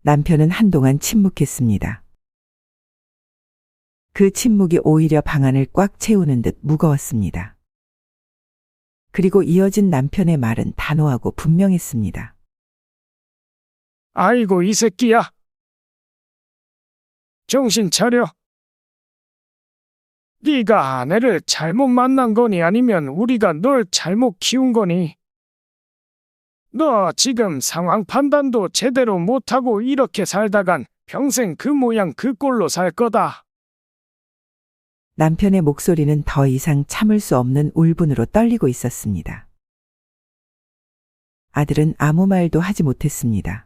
남편은 한동안 침묵했습니다. 그 침묵이 오히려 방안을 꽉 채우는 듯 무거웠습니다. 그리고 이어진 남편의 말은 단호하고 분명했습니다. 아이고 이 새끼야. 정신 차려. 네가 아내를 잘못 만난 거니 아니면 우리가 널 잘못 키운 거니? 너 지금 상황 판단도 제대로 못하고 이렇게 살다간 평생 그 모양 그 꼴로 살 거다. 남편의 목소리는 더 이상 참을 수 없는 울분으로 떨리고 있었습니다. 아들은 아무 말도 하지 못했습니다.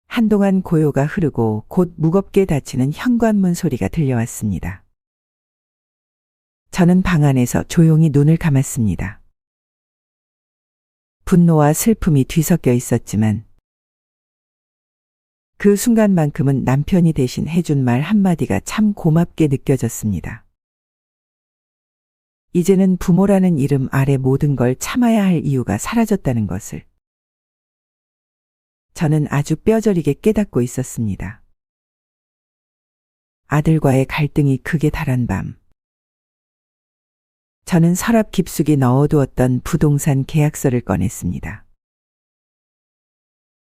한동안 고요가 흐르고 곧 무겁게 닫히는 현관문 소리가 들려왔습니다. 저는 방 안에서 조용히 눈을 감았습니다. 분노와 슬픔이 뒤섞여 있었지만 그 순간만큼은 남편이 대신 해준 말 한마디가 참 고맙게 느껴졌습니다. 이제는 부모라는 이름 아래 모든 걸 참아야 할 이유가 사라졌다는 것을 저는 아주 뼈저리게 깨닫고 있었습니다. 아들과의 갈등이 극에 달한 밤, 저는 서랍 깊숙이 넣어두었던 부동산 계약서를 꺼냈습니다.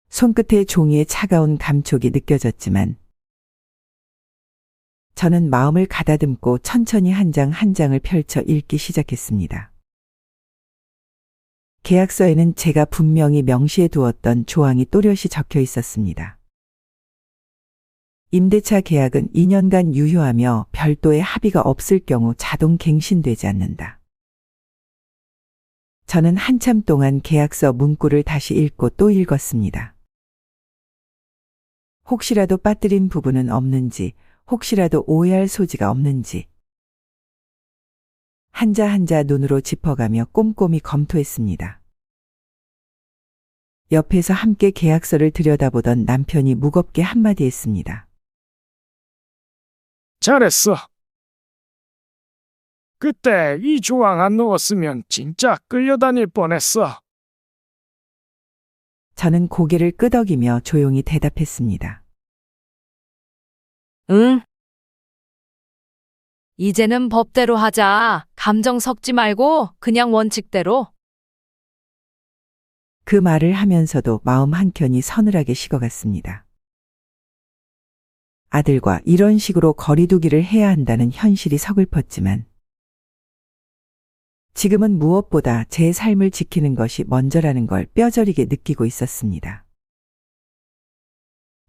손끝에 종이의 차가운 감촉이 느껴졌지만 저는 마음을 가다듬고 천천히 한 장 한 장을 펼쳐 읽기 시작했습니다. 계약서에는 제가 분명히 명시해 두었던 조항이 또렷이 적혀 있었습니다. 임대차 계약은 2년간 유효하며 별도의 합의가 없을 경우 자동 갱신되지 않는다. 저는 한참 동안 계약서 문구를 다시 읽고 또 읽었습니다. 혹시라도 빠뜨린 부분은 없는지, 혹시라도 오해할 소지가 없는지. 한자 한자 눈으로 짚어가며 꼼꼼히 검토했습니다. 옆에서 함께 계약서를 들여다보던 남편이 무겁게 한마디 했습니다. 잘했어. 그때 이 조항 안 넣었으면 진짜 끌려다닐 뻔했어. 저는 고개를 끄덕이며 조용히 대답했습니다. 응. 이제는 법대로 하자. 감정 섞지 말고 그냥 원칙대로. 그 말을 하면서도 마음 한켠이 서늘하게 식어갔습니다. 아들과 이런 식으로 거리두기를 해야 한다는 현실이 서글펐지만 지금은 무엇보다 제 삶을 지키는 것이 먼저라는 걸 뼈저리게 느끼고 있었습니다.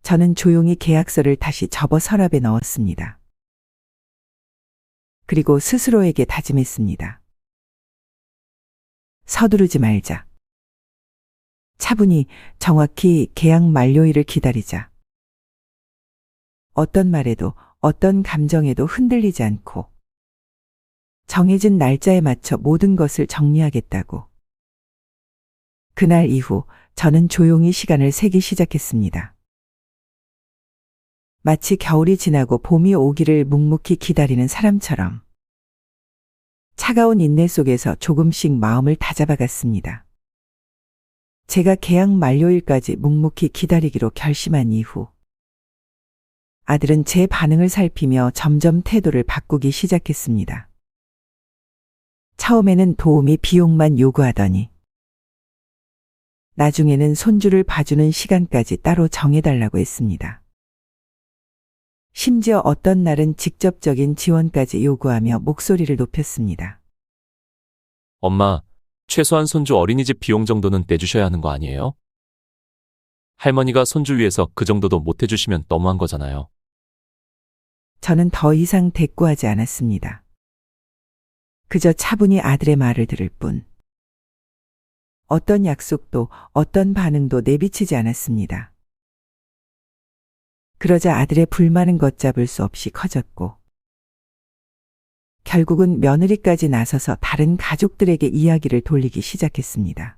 저는 조용히 계약서를 다시 접어 서랍에 넣었습니다. 그리고 스스로에게 다짐했습니다. 서두르지 말자. 차분히 정확히 계약 만료일을 기다리자. 어떤 말에도 어떤 감정에도 흔들리지 않고 정해진 날짜에 맞춰 모든 것을 정리하겠다고. 그날 이후 저는 조용히 시간을 세기 시작했습니다. 마치 겨울이 지나고 봄이 오기를 묵묵히 기다리는 사람처럼 차가운 인내 속에서 조금씩 마음을 다잡아갔습니다. 제가 계약 만료일까지 묵묵히 기다리기로 결심한 이후 아들은 제 반응을 살피며 점점 태도를 바꾸기 시작했습니다. 처음에는 도우미 비용만 요구하더니 나중에는 손주를 봐주는 시간까지 따로 정해달라고 했습니다. 심지어 어떤 날은 직접적인 지원까지 요구하며 목소리를 높였습니다. 엄마, 최소한 손주 어린이집 비용 정도는 내주셔야 하는 거 아니에요? 할머니가 손주 위해서 그 정도도 못 해주시면 너무한 거잖아요. 저는 더 이상 대꾸하지 않았습니다. 그저 차분히 아들의 말을 들을 뿐. 어떤 약속도 어떤 반응도 내비치지 않았습니다. 그러자 아들의 불만은 걷잡을 수 없이 커졌고 결국은 며느리까지 나서서 다른 가족들에게 이야기를 돌리기 시작했습니다.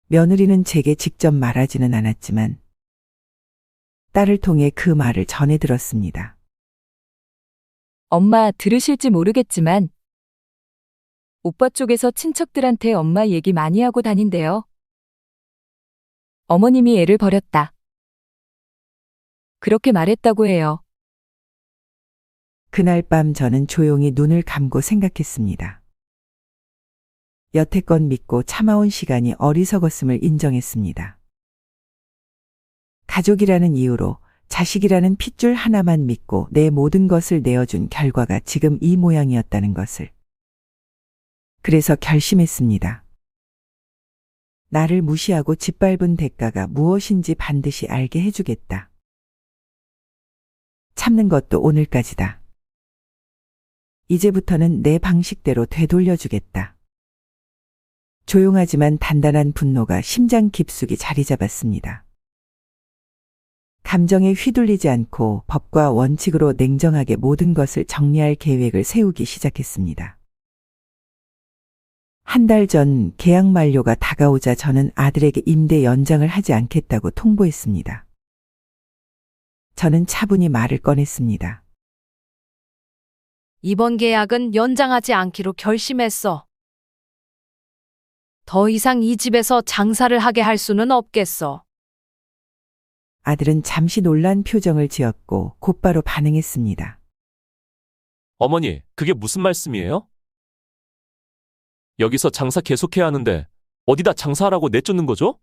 며느리는 제게 직접 말하지는 않았지만 딸을 통해 그 말을 전해 들었습니다. 엄마 들으실지 모르겠지만 오빠 쪽에서 친척들한테 엄마 얘기 많이 하고 다닌대요. 어머님이 애를 버렸다. 그렇게 말했다고 해요. 그날 밤 저는 조용히 눈을 감고 생각했습니다. 여태껏 믿고 참아온 시간이 어리석었음을 인정했습니다. 가족이라는 이유로 자식이라는 핏줄 하나만 믿고 내 모든 것을 내어준 결과가 지금 이 모양이었다는 것을. 그래서 결심했습니다. 나를 무시하고 짓밟은 대가가 무엇인지 반드시 알게 해주겠다. 참는 것도 오늘까지다. 이제부터는 내 방식대로 되돌려주겠다. 조용하지만 단단한 분노가 심장 깊숙이 자리 잡았습니다. 감정에 휘둘리지 않고 법과 원칙으로 냉정하게 모든 것을 정리할 계획을 세우기 시작했습니다. 한 달 전 계약 만료가 다가오자 저는 아들에게 임대 연장을 하지 않겠다고 통보했습니다. 저는 차분히 말을 꺼냈습니다. 이번 계약은 연장하지 않기로 결심했어. 더 이상 이 집에서 장사를 하게 할 수는 없겠어. 아들은 잠시 놀란 표정을 지었고 곧바로 반응했습니다. 어머니, 그게 무슨 말씀이에요? 여기서 장사 계속해야 하는데 어디다 장사하라고 내쫓는 거죠?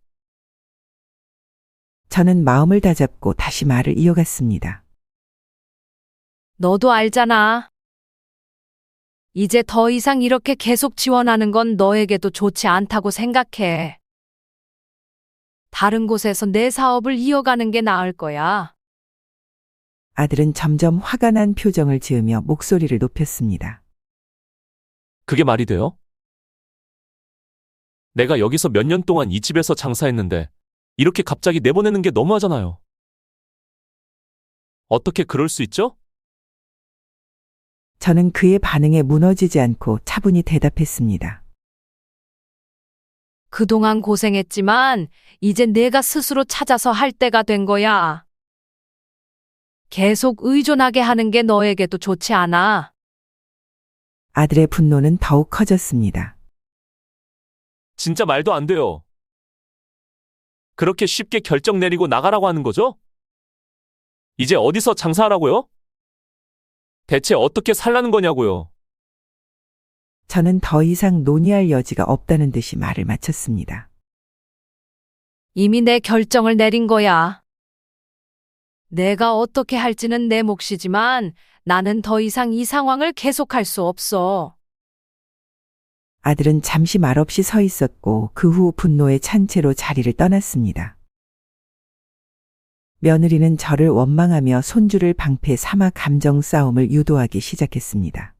저는 마음을 다잡고 다시 말을 이어갔습니다. 너도 알잖아. 이제 더 이상 이렇게 계속 지원하는 건 너에게도 좋지 않다고 생각해. 다른 곳에서 내 사업을 이어가는 게 나을 거야. 아들은 점점 화가 난 표정을 지으며 목소리를 높였습니다. 그게 말이 돼요? 내가 여기서 몇 년 동안 이 집에서 장사했는데 이렇게 갑자기 내보내는 게 너무하잖아요. 어떻게 그럴 수 있죠? 저는 그의 반응에 무너지지 않고 차분히 대답했습니다. 그동안 고생했지만 이제 내가 스스로 찾아서 할 때가 된 거야. 계속 의존하게 하는 게 너에게도 좋지 않아. 아들의 분노는 더욱 커졌습니다. 진짜 말도 안 돼요. 그렇게 쉽게 결정 내리고 나가라고 하는 거죠? 이제 어디서 장사하라고요? 대체 어떻게 살라는 거냐고요? 저는 더 이상 논의할 여지가 없다는 듯이 말을 마쳤습니다. 이미 내 결정을 내린 거야. 내가 어떻게 할지는 내 몫이지만 나는 더 이상 이 상황을 계속할 수 없어. 아들은 잠시 말없이 서 있었고 그 후 분노에 찬 채로 자리를 떠났습니다. 며느리는 저를 원망하며 손주를 방패 삼아 감정 싸움을 유도하기 시작했습니다.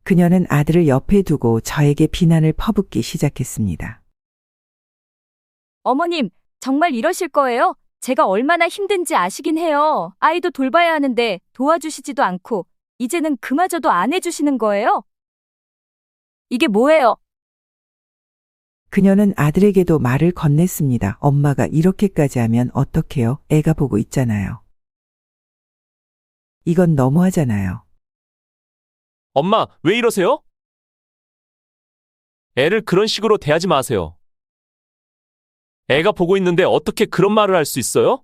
그녀는 아들을 옆에 두고 저에게 비난을 퍼붓기 시작했습니다. 어머님, 정말 이러실 거예요? 제가 얼마나 힘든지 아시긴 해요. 아이도 돌봐야 하는데 도와주시지도 않고 이제는 그마저도 안 해주시는 거예요? 이게 뭐예요? 그녀는 아들에게도 말을 건넸습니다. 엄마가 이렇게까지 하면 어떡해요? 애가 보고 있잖아요. 이건 너무하잖아요. 엄마, 왜 이러세요? 애를 그런 식으로 대하지 마세요. 애가 보고 있는데 어떻게 그런 말을 할 수 있어요?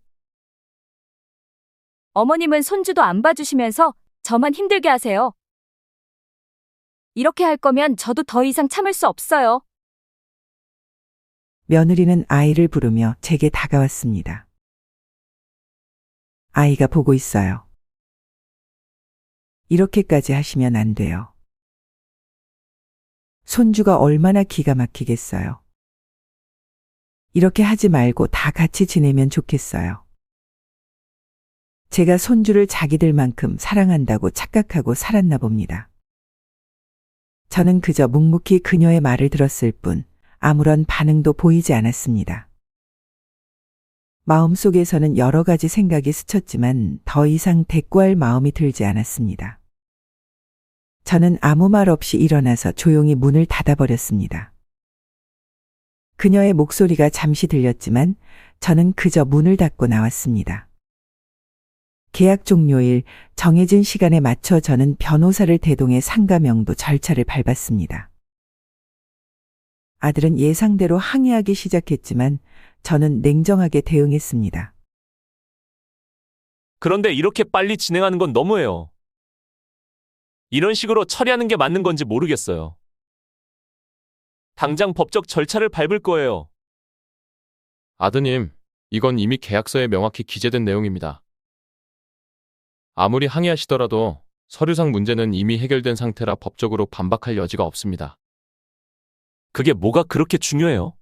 어머님은 손주도 안 봐주시면서 저만 힘들게 하세요. 이렇게 할 거면 저도 더 이상 참을 수 없어요. 며느리는 아이를 부르며 제게 다가왔습니다. 아이가 보고 있어요. 이렇게까지 하시면 안 돼요. 손주가 얼마나 기가 막히겠어요. 이렇게 하지 말고 다 같이 지내면 좋겠어요. 제가 손주를 자기들만큼 사랑한다고 착각하고 살았나 봅니다. 저는 그저 묵묵히 그녀의 말을 들었을 뿐 아무런 반응도 보이지 않았습니다. 마음속에서는 여러 가지 생각이 스쳤지만 더 이상 대꾸할 마음이 들지 않았습니다. 저는 아무 말 없이 일어나서 조용히 문을 닫아버렸습니다. 그녀의 목소리가 잠시 들렸지만 저는 그저 문을 닫고 나왔습니다. 계약 종료일 정해진 시간에 맞춰 저는 변호사를 대동해 상가 명부 절차를 밟았습니다. 아들은 예상대로 항의하기 시작했지만 저는 냉정하게 대응했습니다. 그런데 이렇게 빨리 진행하는 건 너무해요. 이런 식으로 처리하는 게 맞는 건지 모르겠어요. 당장 법적 절차를 밟을 거예요. 아드님, 이건 이미 계약서에 명확히 기재된 내용입니다. 아무리 항의하시더라도 서류상 문제는 이미 해결된 상태라 법적으로 반박할 여지가 없습니다. 그게 뭐가 그렇게 중요해요?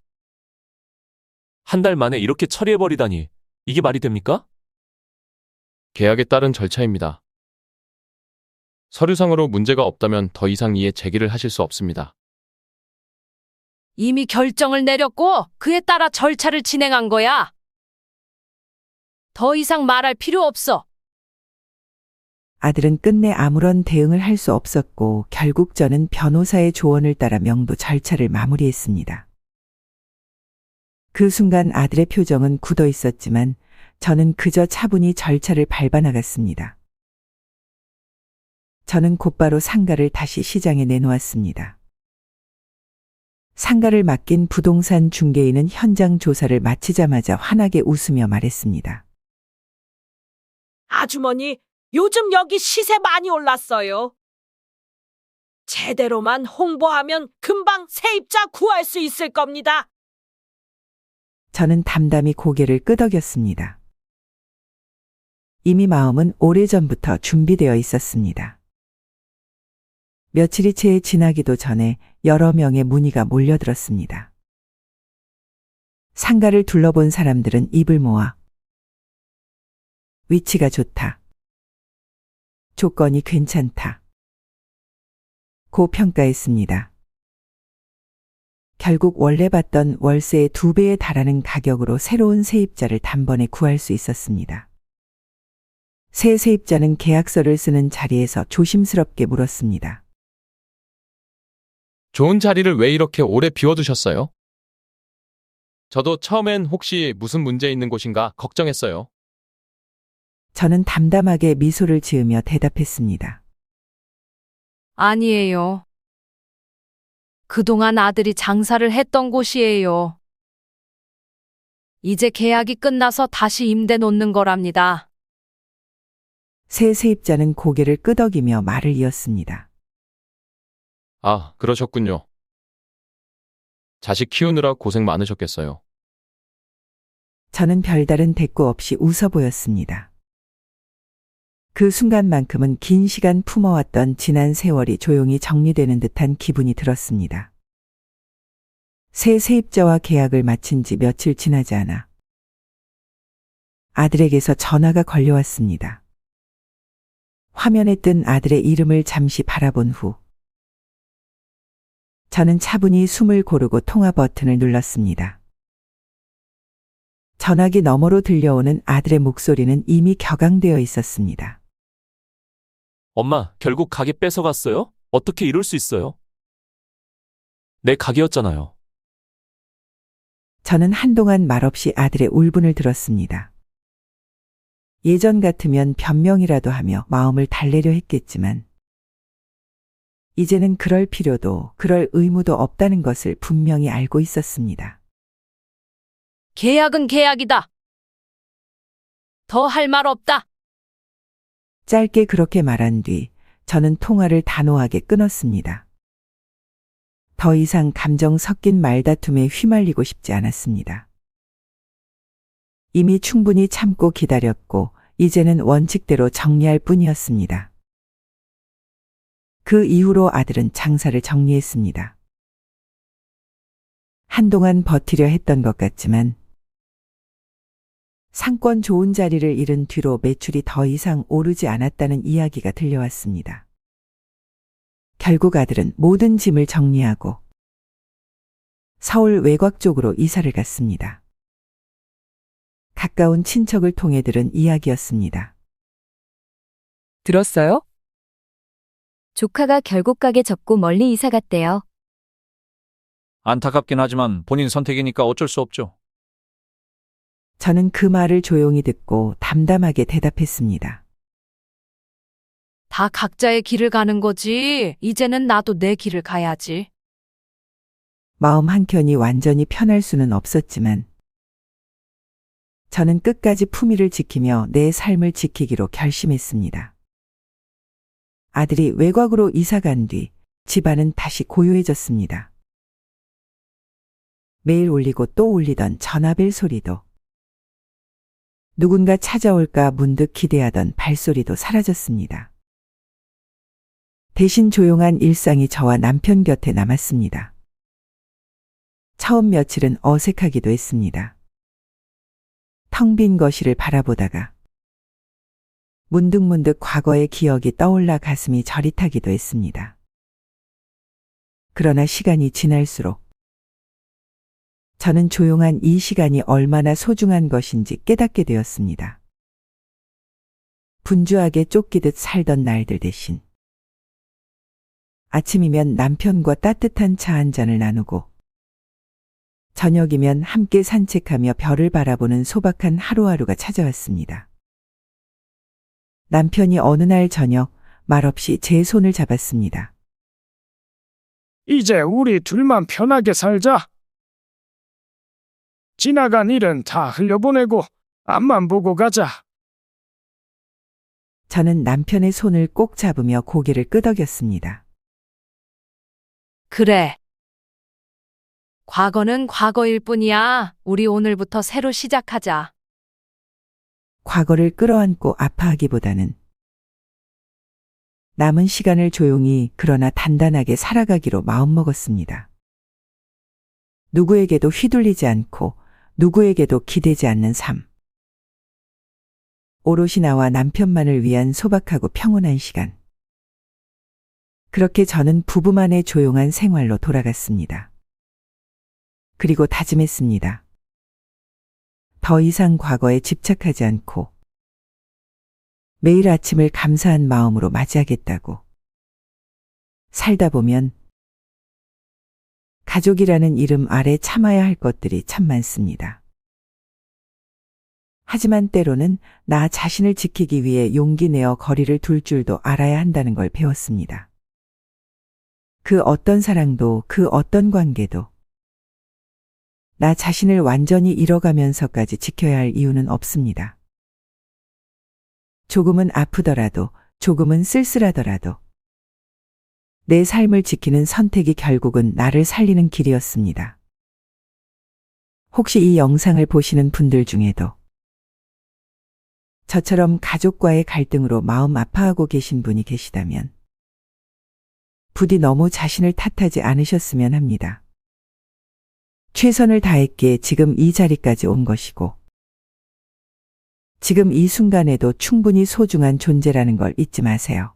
한 달 만에 이렇게 처리해버리다니 이게 말이 됩니까? 계약에 따른 절차입니다. 서류상으로 문제가 없다면 더 이상 이에 제기를 하실 수 없습니다. 이미 결정을 내렸고 그에 따라 절차를 진행한 거야. 더 이상 말할 필요 없어. 아들은 끝내 아무런 대응을 할 수 없었고 결국 저는 변호사의 조언을 따라 명부 절차를 마무리했습니다. 그 순간 아들의 표정은 굳어 있었지만 저는 그저 차분히 절차를 밟아나갔습니다. 저는 곧바로 상가를 다시 시장에 내놓았습니다. 상가를 맡긴 부동산 중개인은 현장 조사를 마치자마자 환하게 웃으며 말했습니다. 아주머니, 요즘 여기 시세 많이 올랐어요. 제대로만 홍보하면 금방 세입자 구할 수 있을 겁니다. 저는 담담히 고개를 끄덕였습니다. 이미 마음은 오래전부터 준비되어 있었습니다. 며칠이 채 지나기도 전에 여러 명의 문의가 몰려들었습니다. 상가를 둘러본 사람들은 입을 모아 위치가 좋다. 조건이 괜찮다. 고 평가했습니다. 결국 원래 받던 월세의 2배에 달하는 가격으로 새로운 세입자를 단번에 구할 수 있었습니다. 새 세입자는 계약서를 쓰는 자리에서 조심스럽게 물었습니다. 좋은 자리를 왜 이렇게 오래 비워두셨어요? 저도 처음엔 혹시 무슨 문제 있는 곳인가 걱정했어요. 저는 담담하게 미소를 지으며 대답했습니다. 아니에요. 그동안 아들이 장사를 했던 곳이에요. 이제 계약이 끝나서 다시 임대 놓는 거랍니다. 새 세입자는 고개를 끄덕이며 말을 이었습니다. 아, 그러셨군요. 자식 키우느라 고생 많으셨겠어요. 저는 별다른 대꾸 없이 웃어 보였습니다. 그 순간만큼은 긴 시간 품어왔던 지난 세월이 조용히 정리되는 듯한 기분이 들었습니다. 새 세입자와 계약을 마친 지 며칠 지나지 않아 아들에게서 전화가 걸려왔습니다. 화면에 뜬 아들의 이름을 잠시 바라본 후 저는 차분히 숨을 고르고 통화 버튼을 눌렀습니다. 전화기 너머로 들려오는 아들의 목소리는 이미 격앙되어 있었습니다. 엄마, 결국 가게 뺏어갔어요? 어떻게 이럴 수 있어요? 내 가게였잖아요. 저는 한동안 말없이 아들의 울분을 들었습니다. 예전 같으면 변명이라도 하며 마음을 달래려 했겠지만 이제는 그럴 필요도 그럴 의무도 없다는 것을 분명히 알고 있었습니다. 계약은 계약이다. 더 할 말 없다. 짧게 그렇게 말한 뒤 저는 통화를 단호하게 끊었습니다. 더 이상 감정 섞인 말다툼에 휘말리고 싶지 않았습니다. 이미 충분히 참고 기다렸고 이제는 원칙대로 정리할 뿐이었습니다. 그 이후로 아들은 장사를 정리했습니다. 한동안 버티려 했던 것 같지만 상권 좋은 자리를 잃은 뒤로 매출이 더 이상 오르지 않았다는 이야기가 들려왔습니다. 결국 아들은 모든 짐을 정리하고 서울 외곽 쪽으로 이사를 갔습니다. 가까운 친척을 통해 들은 이야기였습니다. 들었어요? 조카가 결국 가게 접고 멀리 이사 갔대요. 안타깝긴 하지만 본인 선택이니까 어쩔 수 없죠. 저는 그 말을 조용히 듣고 담담하게 대답했습니다. 다 각자의 길을 가는 거지. 이제는 나도 내 길을 가야지. 마음 한켠이 완전히 편할 수는 없었지만 저는 끝까지 품위를 지키며 내 삶을 지키기로 결심했습니다. 아들이 외곽으로 이사 간 뒤 집안은 다시 고요해졌습니다. 매일 울리고 또 울리던 전화벨 소리도 누군가 찾아올까 문득 기대하던 발소리도 사라졌습니다. 대신 조용한 일상이 저와 남편 곁에 남았습니다. 처음 며칠은 어색하기도 했습니다. 텅 빈 거실을 바라보다가 문득문득 과거의 기억이 떠올라 가슴이 저릿하기도 했습니다. 그러나 시간이 지날수록 저는 조용한 이 시간이 얼마나 소중한 것인지 깨닫게 되었습니다. 분주하게 쫓기듯 살던 날들 대신 아침이면 남편과 따뜻한 차 한 잔을 나누고 저녁이면 함께 산책하며 별을 바라보는 소박한 하루하루가 찾아왔습니다. 남편이 어느 날 저녁 말없이 제 손을 잡았습니다. 이제 우리 둘만 편하게 살자. 지나간 일은 다 흘려보내고 앞만 보고 가자. 저는 남편의 손을 꼭 잡으며 고개를 끄덕였습니다. 그래. 과거는 과거일 뿐이야. 우리 오늘부터 새로 시작하자. 과거를 끌어안고 아파하기보다는 남은 시간을 조용히 그러나 단단하게 살아가기로 마음먹었습니다. 누구에게도 휘둘리지 않고 누구에게도 기대지 않는 삶. 오롯이 나와 남편만을 위한 소박하고 평온한 시간. 그렇게 저는 부부만의 조용한 생활로 돌아갔습니다. 그리고 다짐했습니다. 더 이상 과거에 집착하지 않고 매일 아침을 감사한 마음으로 맞이하겠다고. 살다 보면 가족이라는 이름 아래 참아야 할 것들이 참 많습니다. 하지만 때로는 나 자신을 지키기 위해 용기 내어 거리를 둘 줄도 알아야 한다는 걸 배웠습니다. 그 어떤 사랑도 그 어떤 관계도 나 자신을 완전히 잃어가면서까지 지켜야 할 이유는 없습니다. 조금은 아프더라도, 조금은 쓸쓸하더라도 내 삶을 지키는 선택이 결국은 나를 살리는 길이었습니다. 혹시 이 영상을 보시는 분들 중에도 저처럼 가족과의 갈등으로 마음 아파하고 계신 분이 계시다면 부디 너무 자신을 탓하지 않으셨으면 합니다. 최선을 다했기에 지금 이 자리까지 온 것이고 지금 이 순간에도 충분히 소중한 존재라는 걸 잊지 마세요.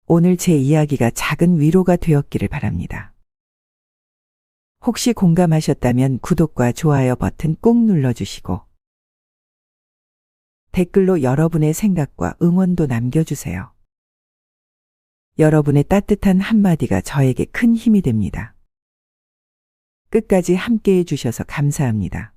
오늘 제 이야기가 작은 위로가 되었기를 바랍니다. 혹시 공감하셨다면 구독과 좋아요 버튼 꼭 눌러주시고 댓글로 여러분의 생각과 응원도 남겨주세요. 여러분의 따뜻한 한마디가 저에게 큰 힘이 됩니다. 끝까지 함께해 주셔서 감사합니다.